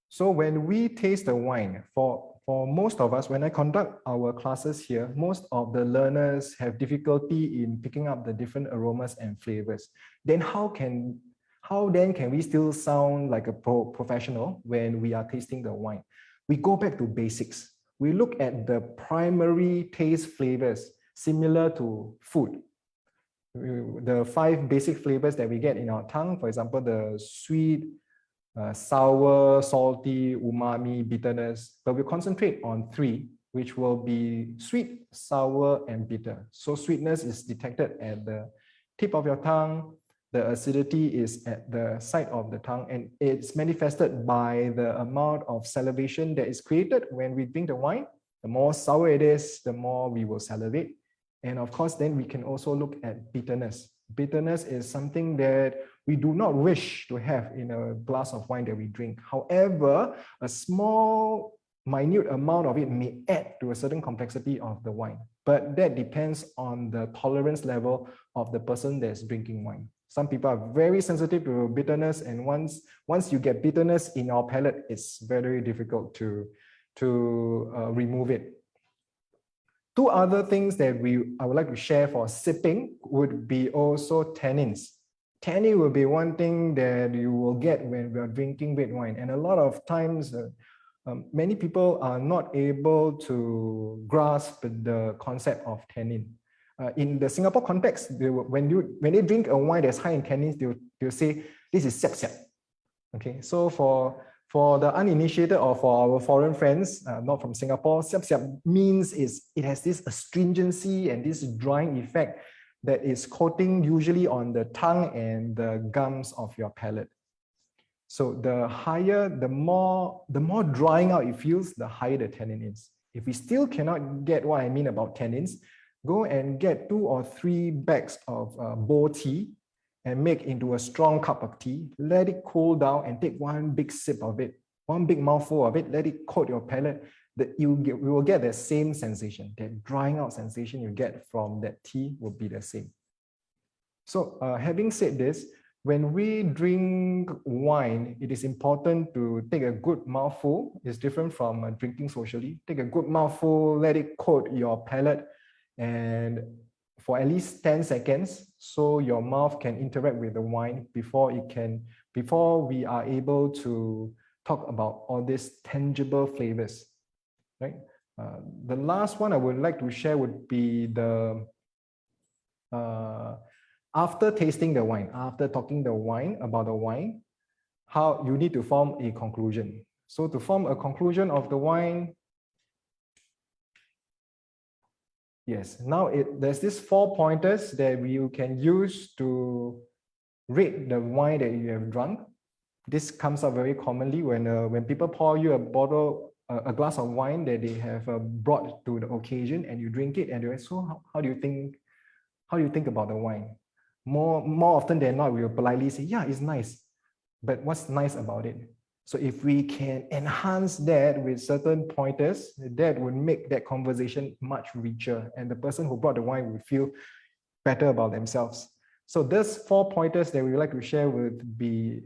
S2: So when we taste the wine, for for most of us, when I conduct our classes here, most of the learners have difficulty in picking up the different aromas and flavors. Then how then can we still sound like a professional when we are tasting the wine? We go back to basics. We look at the primary taste flavors similar to food. The 5 basic flavors that we get in our tongue, for example, the sweet, sour, salty, umami, bitterness, but we concentrate on 3, which will be sweet, sour, and bitter. So sweetness is detected at the tip of your tongue, the acidity is at the side of the tongue, and it's manifested by the amount of salivation that is created when we drink the wine. The more sour it is, the more we will salivate. And of course, then we can also look at bitterness. Bitterness is something that we do not wish to have in a glass of wine that we drink. However, a small, minute amount of it may add to a certain complexity of the wine, but that depends on the tolerance level of the person that's drinking wine. Some people are very sensitive to bitterness, and once you get bitterness in our palate, it's very difficult to remove it. 2 other things that I would like to share for sipping would be also tannins. Tannin will be one thing that you will get when we are drinking red wine. And a lot of times, many people are not able to grasp the concept of tannin. In the Singapore context, when they drink a wine that's high in tannins, they'll say, this is siap-siap. Okay, so for the uninitiated or for our foreign friends, not from Singapore, siap-siap means it has this astringency and this drying effect that is coating usually on the tongue and the gums of your palate. So the more drying out it feels, the higher the tannin is. If we still cannot get what I mean about tannins, go and get 2 or 3 bags of bo tea and make into a strong cup of tea, let it cool down and take 1 big sip of it, 1 big mouthful of it, let it coat your palate, you will get the same sensation. That drying out sensation you get from that tea will be the same. So having said this, when we drink wine, it is important to take a good mouthful. It's different from drinking socially. Take a good mouthful, let it coat your palate, and for at least 10 seconds, so your mouth can interact with the wine before we are able to talk about all these tangible flavors, right? The last one I would like to share would be the after tasting the wine, after talking about the wine, how you need to form a conclusion. So to form a conclusion of the wine, yes, now there's these 4 pointers that you can use to rate the wine that you have drunk. This comes up very commonly when people pour you a glass of wine that they have brought to the occasion, and you drink it, and they're like, so how do you think about the wine? More often than not, we will politely say, yeah, it's nice, but what's nice about it? So if we can enhance that with certain pointers, that would make that conversation much richer, and the person who brought the wine will feel better about themselves. So those 4 pointers that we would like to share would be,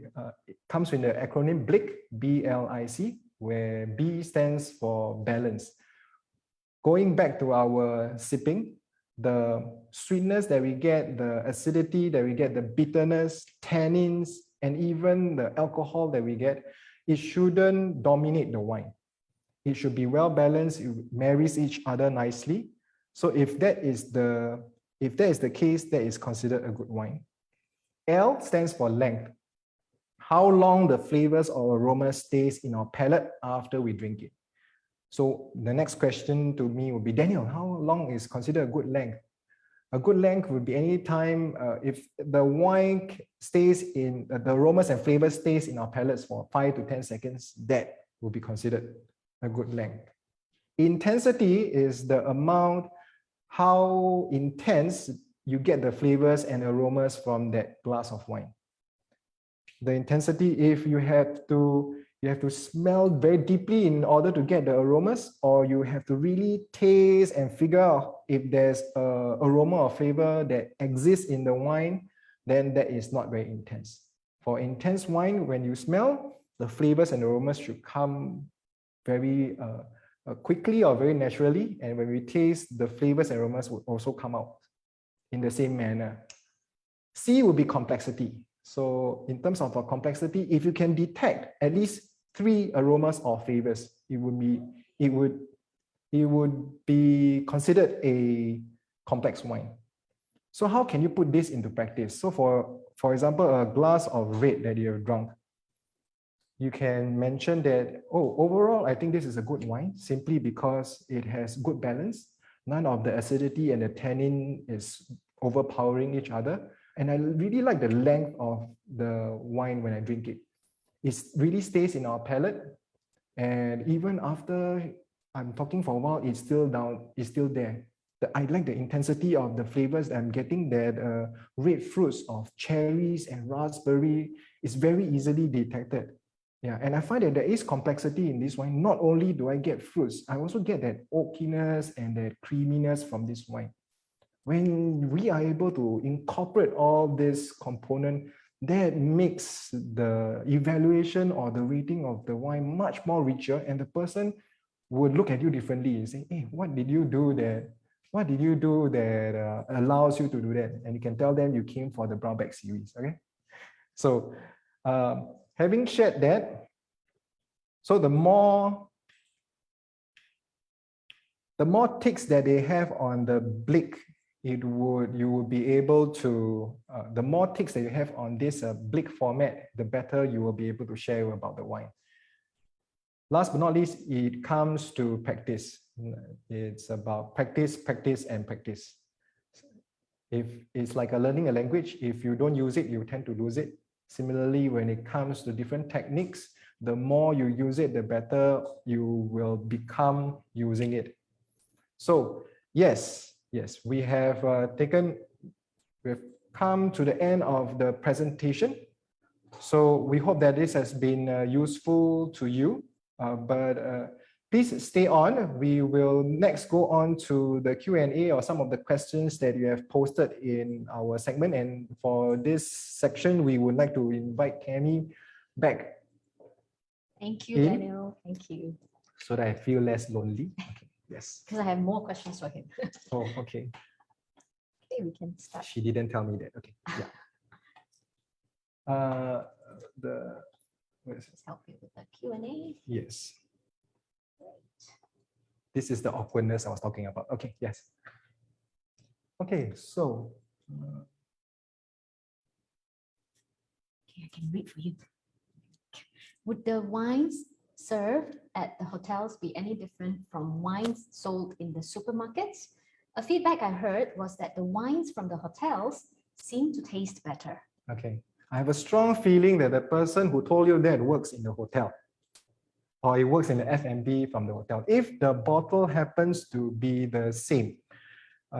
S2: it comes with the acronym BLIC, B-L-I-C, where B stands for balance. Going back to our sipping, the sweetness that we get, the acidity that we get, the bitterness, tannins, and even the alcohol that we get, it shouldn't dominate the wine. It should be well balanced, it marries each other nicely. So if that is the case, that is considered a good wine. L stands for length. How long the flavors or aroma stays in our palate after we drink it. So the next question to me would be, Daniel, how long is considered a good length? A good length would be any time if the wine stays in, the aromas and flavors stays in our palates for 5 to 10 seconds, that will be considered a good length. Intensity is the amount, how intense you get the flavors and aromas from that glass of wine. The intensity, if you have to smell very deeply in order to get the aromas, or you have to really taste and figure out if there's an aroma or flavor that exists in the wine, then that is not very intense. For intense wine, when you smell, the flavors and aromas should come very quickly or very naturally. And when we taste, the flavors and aromas would also come out in the same manner. C would be complexity. So in terms of complexity, if you can detect at least 3 aromas or flavors, it would be considered a complex wine. So how can you put this into practice? So for example, a glass of red that you have drunk, you can mention that, oh, overall, I think this is a good wine simply because it has good balance. None of the acidity and the tannin is overpowering each other. And I really like the length of the wine when I drink it. It really stays in our palate. And even after I'm talking for a while, it's still there. I like the intensity of the flavors that I'm getting, that red fruits of cherries and raspberry is very easily detected. Yeah, and I find that there is complexity in this wine. Not only do I get fruits, I also get that oakiness and that creaminess from this wine. When we are able to incorporate all this component, that makes the evaluation or the rating of the wine much more richer, and the person would look at you differently and say, hey, what did you do that allows you to do that? And you can tell them you came for the Brown Bag series, okay? So having shared that, so the more ticks that they have on the Blick, you would be able to, the more ticks that you have on this Blick format, the better you will be able to share about the wine. Last but not least, it comes to practice. It's about practice, practice, and practice. If it's like learning a language, if you don't use it, you tend to lose it. Similarly, when it comes to different techniques, the more you use it, the better you will become using it. So yes, we have we've come to the end of the presentation. So we hope that this has been useful to you, but please stay on. We will next go on to the Q&A or some of the questions that you have posted in our segment. And for this section, we would like to invite Tammy back.
S1: Thank you, Daniel. Thank you.
S2: So that I feel less lonely. Okay. Yes.
S1: Because I have more questions for him.
S2: Oh, okay.
S1: Okay, we can start.
S2: She didn't tell me that. Okay. Yeah.
S1: Let's help you with the Q&A.
S2: Yes. This is the awkwardness I was talking about. Okay, yes. Okay, so.
S1: Okay, I can read for you. Would the wines served at the hotels be any different from wines sold in the supermarkets? A feedback I heard was that the wines from the hotels seem to taste better.
S2: Okay, I have a strong feeling that the person who told you that works in the hotel, or it works in the F&B from the hotel. If the bottle happens to be the same,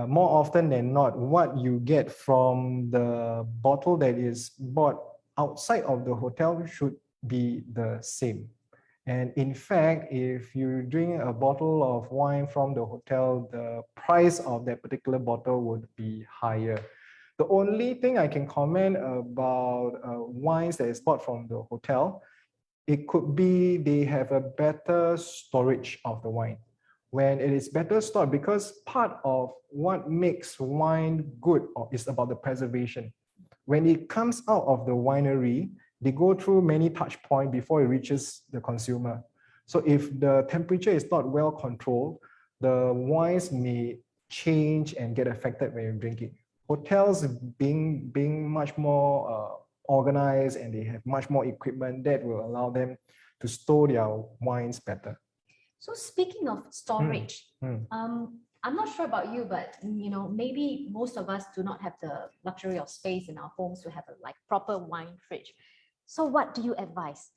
S2: more often than not, what you get from the bottle that is bought outside of the hotel should be the same. And in fact, if you drink a bottle of wine from the hotel, the price of that particular bottle would be higher. The only thing I can comment about wines that is bought from the hotel, it could be they have a better storage of the wine. When it is better stored, because part of what makes wine good is about the preservation. When it comes out of the winery, they go through many touch points before it reaches the consumer. So if the temperature is not well controlled, the wines may change and get affected when you drink it. Hotels being much more organized and they have much more equipment that will allow them to store their wines better.
S1: So speaking of storage, I'm not sure about you, but maybe most of us do not have the luxury of space in our homes to have a proper wine fridge. So what do you advise?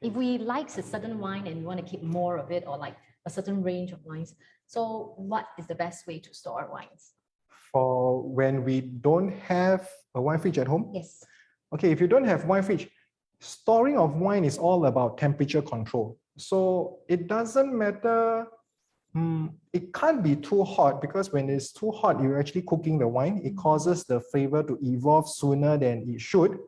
S1: If we like a certain wine and we want to keep more of it, or like a certain range of wines, so what is the best way to store wines?
S2: For when we don't have a wine fridge at home?
S1: Yes.
S2: Okay, if you don't have wine fridge, storing of wine is all about temperature control. So it doesn't matter, it can't be too hot, because when it's too hot, you're actually cooking the wine. It causes the flavor to evolve sooner than it should.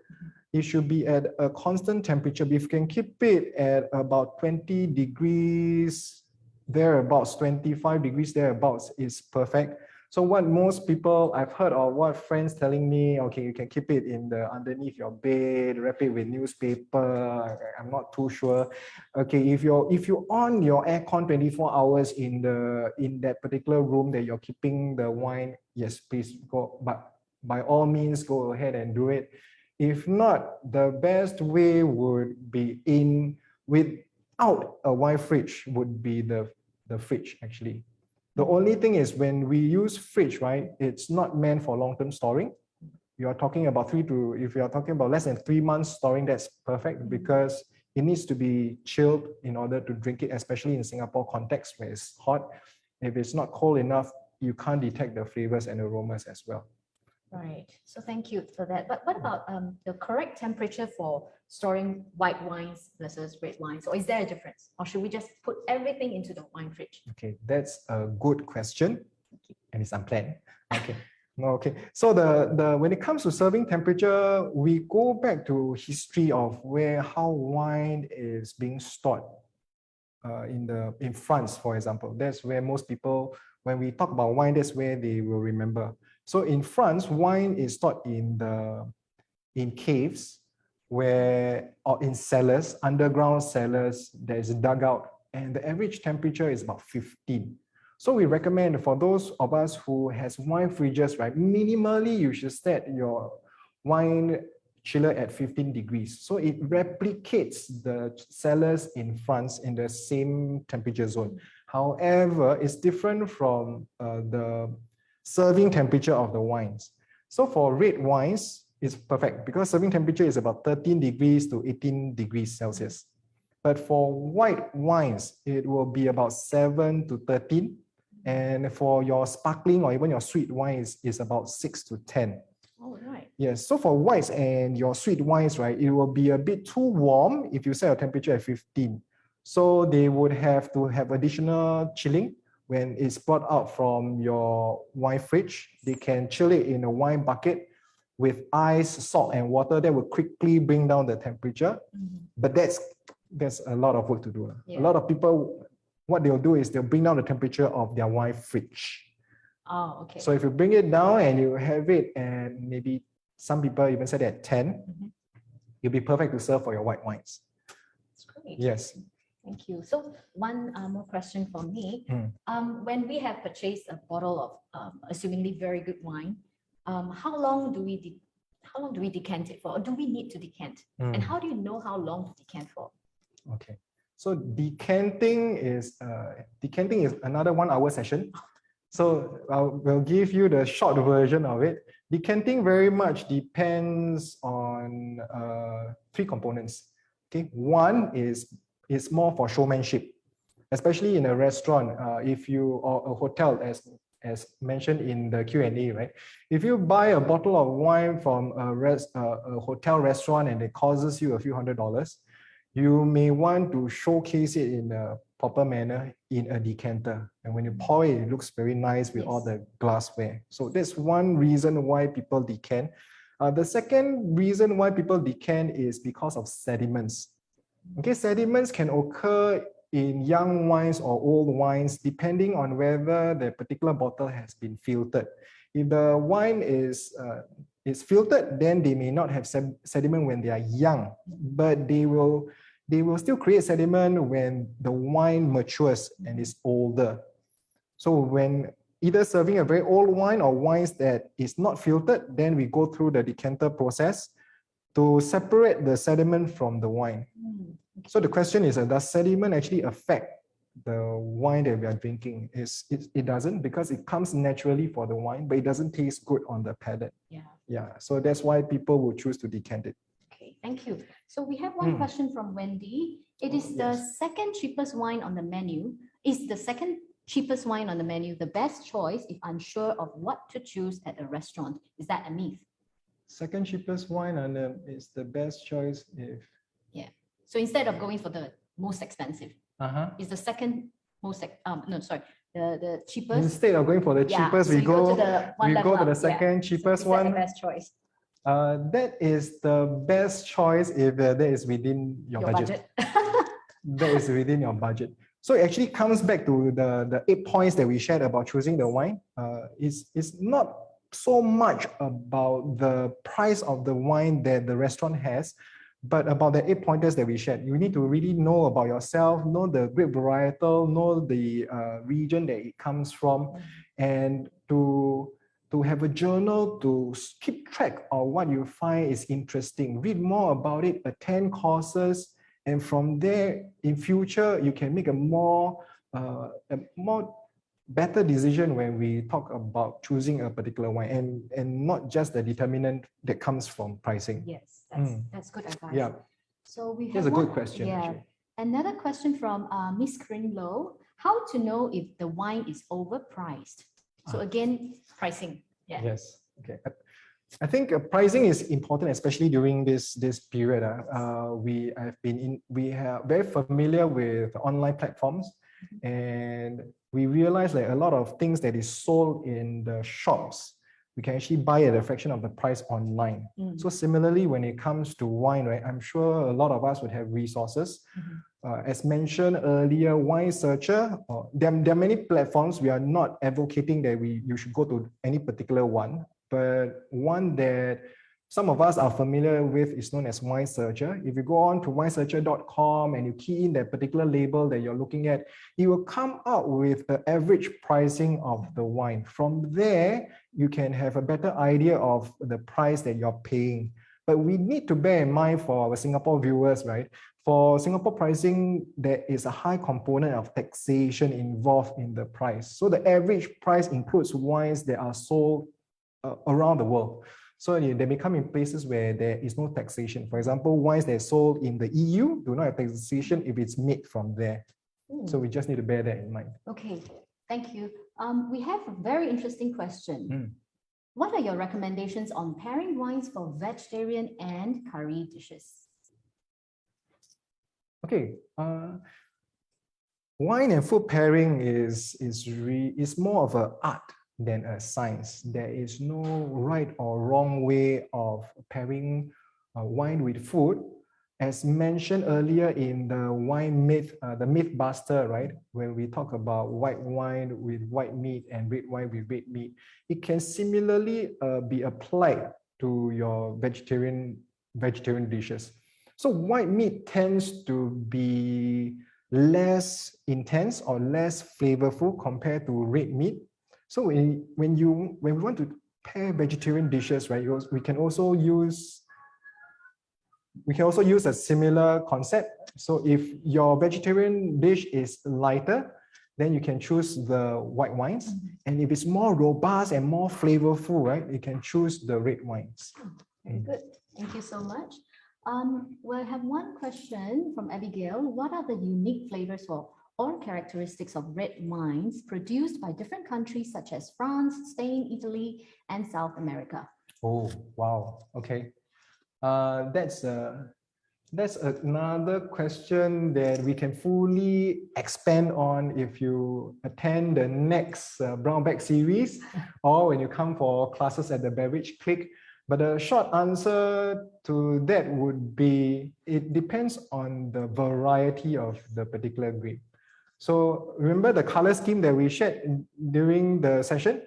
S2: It should be at a constant temperature. If you can keep it at about 20 degrees thereabouts, 25 degrees thereabouts is perfect. So what most people I've heard, or what friends telling me, okay, you can keep it in the underneath your bed, wrap it with newspaper. I'm not too sure. Okay, if you on your aircon 24 hours in that particular room that you're keeping the wine, yes, please go. But by all means, go ahead and do it. If not, the best way would be without a wine fridge would be the fridge actually. The only thing is when we use fridge, right, it's not meant for long-term storing. You are talking about if you are talking about less than 3 months storing, that's perfect because it needs to be chilled in order to drink it, especially in Singapore context where it's hot. If it's not cold enough, you can't detect the flavors and aromas as well.
S1: Right. So thank you for that. But what about the correct temperature for storing white wines versus red wines? Or is there a difference? Or should we just put everything into the wine fridge?
S2: Okay, that's a good question, and it's unplanned. Okay. Okay. So the when it comes to serving temperature, we go back to history of how wine is being stored. In France, for example, that's where most people, when we talk about wine, that's where they will remember. So in France, wine is stored in caves or in cellars, underground cellars that is dug out, and the average temperature is about 15. So we recommend for those of us who has wine fridges, right, minimally you should set your wine chiller at 15 degrees. So it replicates the cellars in France in the same temperature zone. However, it's different from the serving temperature of the wines. So for red wines, it's perfect because serving temperature is about 13 degrees to 18 degrees Celsius. But for white wines, it will be about 7 to 13. And for your sparkling or even your sweet wines, is about 6 to 10.
S1: Oh, right.
S2: Yes, so for whites and your sweet wines, right, it will be a bit too warm if you set your temperature at 15. So they would have to have additional chilling when it's brought out from your wine fridge. They can chill it in a wine bucket with ice, salt, and water. That will quickly bring down the temperature. But that's a lot of work to do. Yeah. A lot of people, what they'll do is they'll bring down the temperature of their wine fridge.
S1: Oh, okay.
S2: So if you bring it down and you have it, and maybe some people even set it at 10, you'll be perfect to serve for your white wines.
S1: That's great.
S2: Yes.
S1: Thank you. So one more question from me. When we have purchased a bottle of assumingly very good wine, how long do we decant it for? Or do we need to decant? And how do you know how long to decant for?
S2: Okay. So decanting is another 1 hour session. So we'll give you the short version of it. Decanting very much depends on 3 components. Okay, one is more for showmanship, especially in a restaurant. Or a hotel, as mentioned in the Q&A, right? If you buy a bottle of wine from a hotel restaurant and it costs you a few $100s, you may want to showcase it in a proper manner in a decanter. And when you pour it, it looks very nice with all the glassware. So that's one reason why people decant. The second reason why people decant is because of sediments. Okay, sediments can occur in young wines or old wines, depending on whether the particular bottle has been filtered. If the wine is filtered, then they may not have sediment when they are young, but they will still create sediment when the wine matures and is older. So when either serving a very old wine or wines that is not filtered, then we go through the decanter process to separate the sediment from the wine. So the question is, does sediment actually affect the wine that we are drinking? It doesn't, because it comes naturally for the wine, but it doesn't taste good on the palate. Yeah. So that's why people will choose to decant it.
S1: Okay, thank you. So we have one question from Wendy. It is the second cheapest wine on the menu. Is the second cheapest wine on the menu the best choice if unsure of what to choose at a restaurant? Is that a myth?
S2: Second cheapest wine is the best choice if...
S1: Yeah. So instead of going for the most expensive, is the second most, the cheapest.
S2: Instead of going for the cheapest,
S1: so
S2: we go to the second cheapest one.
S1: Is that the best choice?
S2: That is the best choice if that is within your budget. That is within your budget. So it actually comes back to the 8 points that we shared about choosing the wine. It's not so much about the price of the wine that the restaurant has, but about the 8 pointers that we shared. You need to really know about yourself, know the grape varietal, know the region that it comes from, and to have a journal to keep track of what you find is interesting. Read more about it, attend courses, and from there, in future, you can make a more better decision when we talk about choosing a particular wine, and not just the determinant that comes from pricing.
S1: Yes, that's good advice.
S2: Yeah.
S1: So we have
S2: That's a good question,
S1: Yeah.
S2: actually.
S1: Another question from Miss Kringlow. How to know if the wine is overpriced? So again, pricing. Yeah.
S2: Yes. Okay. I think pricing is important, especially during this period. We are very familiar with online platforms, and we realize like a lot of things that is sold in the shops, we can actually buy at a fraction of the price online. So similarly, when it comes to wine, right, I'm sure a lot of us would have resources. As mentioned earlier, Wine Searcher, there are many platforms. We are not advocating that you should go to any particular one, but one that some of us are familiar with is known as Wine Searcher. If you go on to winesearcher.com and you key in that particular label that you're looking at, it will come out with the average pricing of the wine. From there, you can have a better idea of the price that you're paying. But we need to bear in mind for our Singapore viewers, right? For Singapore pricing, there is a high component of taxation involved in the price. So the average price includes wines that are sold around the world. So they may come in places where there is no taxation. For example, wines that are sold in the EU do not have taxation if it's made from there. So we just need to bear that in mind.
S1: Okay, thank you. We have a very interesting question. What are your recommendations on pairing wines for vegetarian and curry dishes?
S2: Okay, wine and food pairing is more of an art than a science. There is no right or wrong way of pairing wine with food. As mentioned earlier in the wine myth, the myth buster, right? When we talk about white wine with white meat and red wine with red meat, it can similarly be applied to your vegetarian dishes. So white meat tends to be less intense or less flavorful compared to red meat. So when we want to pair vegetarian dishes, right, we can also use a similar concept. So if your vegetarian dish is lighter, then you can choose the white wines. And if it's more robust and more flavorful, right, you can choose the red wines.
S1: Very good. Thank you so much. We'll have one question from Abigail. What are the unique flavors or characteristics of red wines produced by different countries such as France, Spain, Italy, and South America?
S2: Oh, wow. Okay. That's another question that we can fully expand on if you attend the next Brown Bag series or when you come for classes at the Beverage Click. But the short answer to that would be, it depends on the variety of the particular grape. So remember the color scheme that we shared during the session?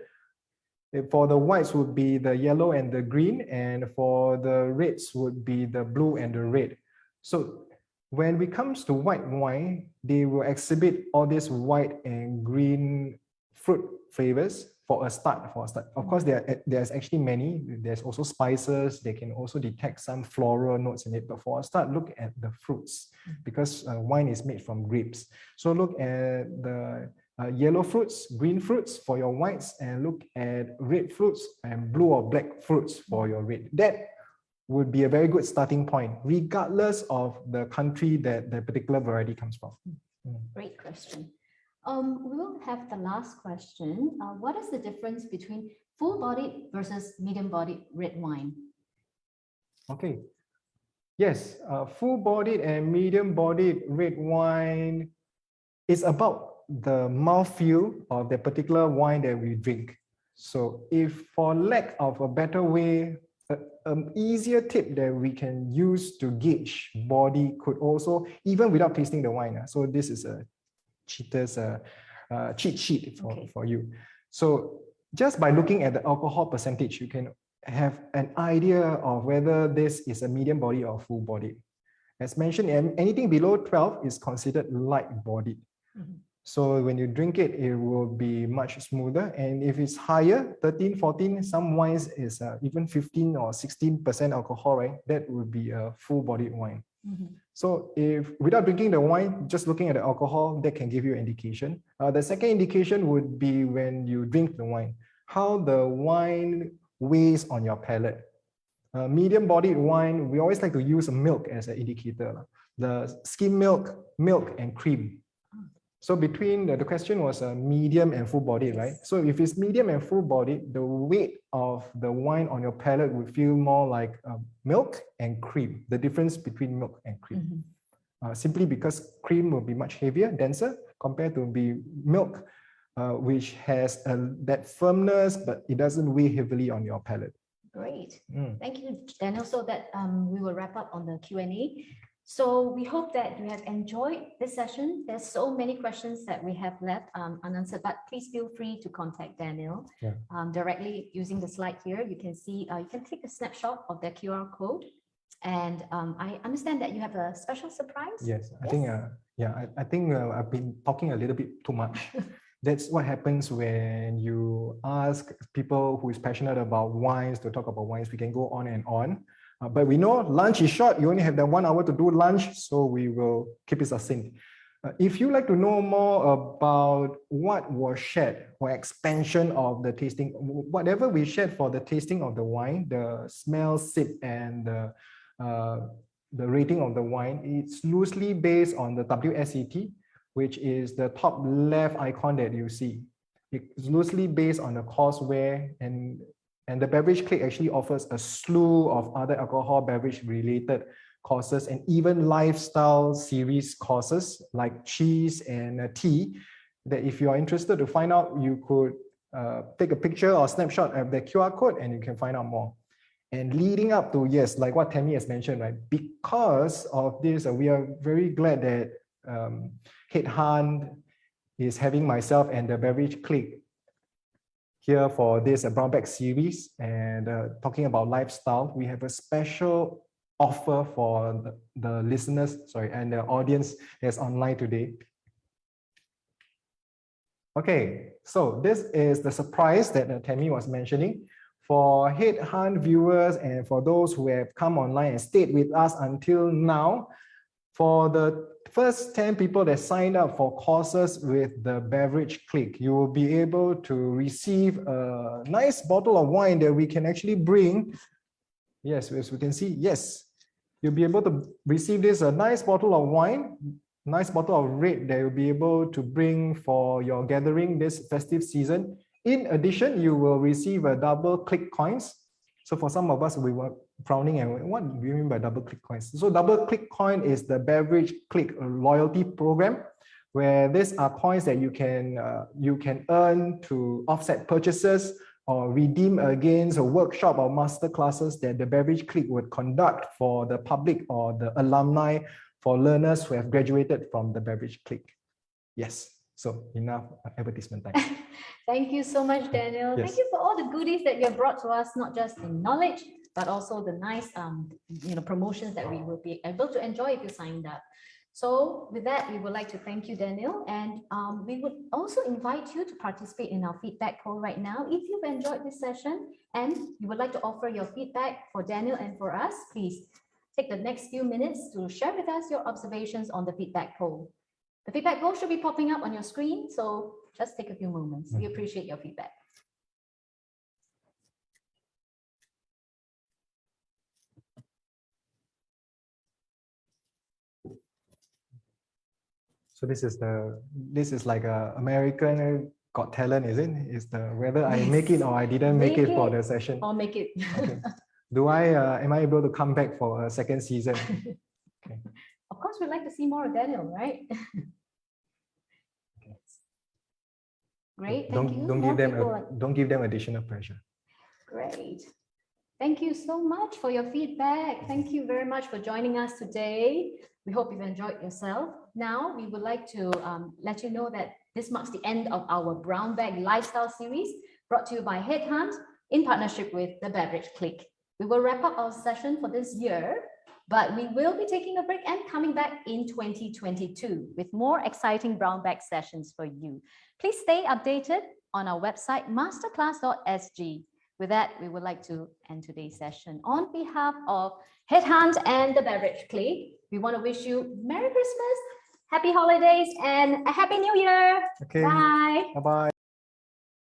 S2: For the whites would be the yellow and the green, and for the reds would be the blue and the red. So when it comes to white wine, they will exhibit all these white and green fruit flavors for a start. Of course, there's actually many. There's also spices. They can also detect some floral notes in it. But for a start, look at the fruits, because wine is made from grapes. So look at the yellow fruits, green fruits for your whites, and look at red fruits and blue or black fruits for your red. That would be a very good starting point, regardless of the country that the particular variety comes from.
S1: Great question. We will have the last question. What is the difference between full-bodied versus medium-bodied red wine?
S2: Okay. Yes, full-bodied and medium-bodied red wine is about the mouthfeel of the particular wine that we drink. So if for lack of a better way, an easier tip that we can use to gauge body could also, even without tasting the wine. So this is a cheater's cheat sheet
S1: Okay.
S2: for you. So just by looking at the alcohol percentage, you can have an idea of whether this is a medium body or full body. As mentioned, anything below 12 is considered light bodied.
S1: Mhm.
S2: So when you drink it, it will be much smoother. And if it's higher, 13, 14, some wines is even 15 or 16% alcohol, right? That would be a full bodied wine.
S1: Mhm.
S2: So if without drinking the wine, just looking at the alcohol, that can give you an indication. The second indication would be when you drink the wine, how the wine weighs on your palate. Medium bodied wine, we always like to use milk as an indicator. The skim milk, milk and cream. So between the question was medium and full bodied, right? So if it's medium and full bodied, the weight of the wine on your palate would feel more like milk and cream, the difference between milk and cream.
S1: Mhm.
S2: Simply because cream will be much heavier, denser, compared to be milk, which has that firmness, but it doesn't weigh heavily on your palate.
S1: Great.
S2: Mm.
S1: Thank you, Daniel. So that we will wrap up on the Q&A. So we hope that you have enjoyed this session. There's so many questions that we have left unanswered, but please feel free to contact Daniel directly using the slide here. You can see, you can take a snapshot of the QR code. And I understand that you have a special surprise.
S2: Yes, I think, I think I've been talking a little bit too much. That's what happens when you ask people who is passionate about wines to talk about wines. We can go on and on. But we know lunch is short. You only have that 1 hour to do lunch, so we will keep it succinct. If you like to know more about what was shared or expansion of the tasting, whatever we shared for the tasting of the wine, the smell, sip, and the rating of the wine, it's loosely based on the WSET, which is the top left icon that you see. It's loosely based on the courseware, and the Beverage Click actually offers a slew of other alcohol beverage related courses and even lifestyle series courses like cheese and tea, that if you are interested to find out, you could take a picture or snapshot of the QR code and you can find out more. And leading up to, yes, like what Tammy has mentioned, right? Because of this, we are very glad that Head Hunt is having myself and the Beverage Click here for this brown bag series, and talking about lifestyle. We have a special offer for the listeners, and the audience that's online today. Okay, so this is the surprise that Tammy was mentioning. For Head Hunt viewers and for those who have come online and stayed with us until now, for the first 10 people that signed up for courses with the Beverage Click, you will be able to receive a nice bottle of wine that we can actually bring. Yes, as we can see, yes. You'll be able to receive this, a nice bottle of wine, nice bottle of red that you'll be able to bring for your gathering this festive season. In addition, you will receive a double click coins. So for some of us, we were frowning and what do you mean by double click coins? So double click coin is the Beverage Click loyalty program, where these are coins that you can earn to offset purchases or redeem against a workshop or master classes that the Beverage Click would conduct for the public or the alumni, for learners who have graduated from the Beverage Click. Yes, so enough advertisement time.
S1: Thank you so much, Daniel.
S2: Yes.
S1: Thank you for all the goodies that you have brought to us, not just in knowledge, but also the nice promotions that we will be able to enjoy if you signed up. So with that, we would like to thank you, Daniel, and we would also invite you to participate in our feedback poll right now. If you've enjoyed this session and you would like to offer your feedback for Daniel and for us, please take the next few minutes to share with us your observations on the feedback poll. The feedback poll should be popping up on your screen, so just take a few moments. We appreciate your feedback.
S2: So this is like a American Got Talent, is it? Is the whether I make it or I didn't make it for the session?
S1: I'll make it.
S2: Okay. Am I able to come back for a second season? Okay.
S1: Of course, we'd like to see more of Daniel, right?
S2: Okay.
S1: Great, thank you.
S2: Don't give them additional pressure.
S1: Great. Thank you so much for your feedback. Thank you very much for joining us today. We hope you've enjoyed yourself. Now, we would like to let you know that this marks the end of our Brown Bag Lifestyle series brought to you by Headhunt in partnership with the Beverage Clique. We will wrap up our session for this year, but we will be taking a break and coming back in 2022 with more exciting brown bag sessions for you. Please stay updated on our website, masterclass.sg. With that, we would like to end today's session. On behalf of Headhunt and the Beverage Clique, we want to wish you Merry Christmas, Happy Holidays, and a Happy New Year.
S2: Okay.
S1: Bye.
S2: Bye-bye.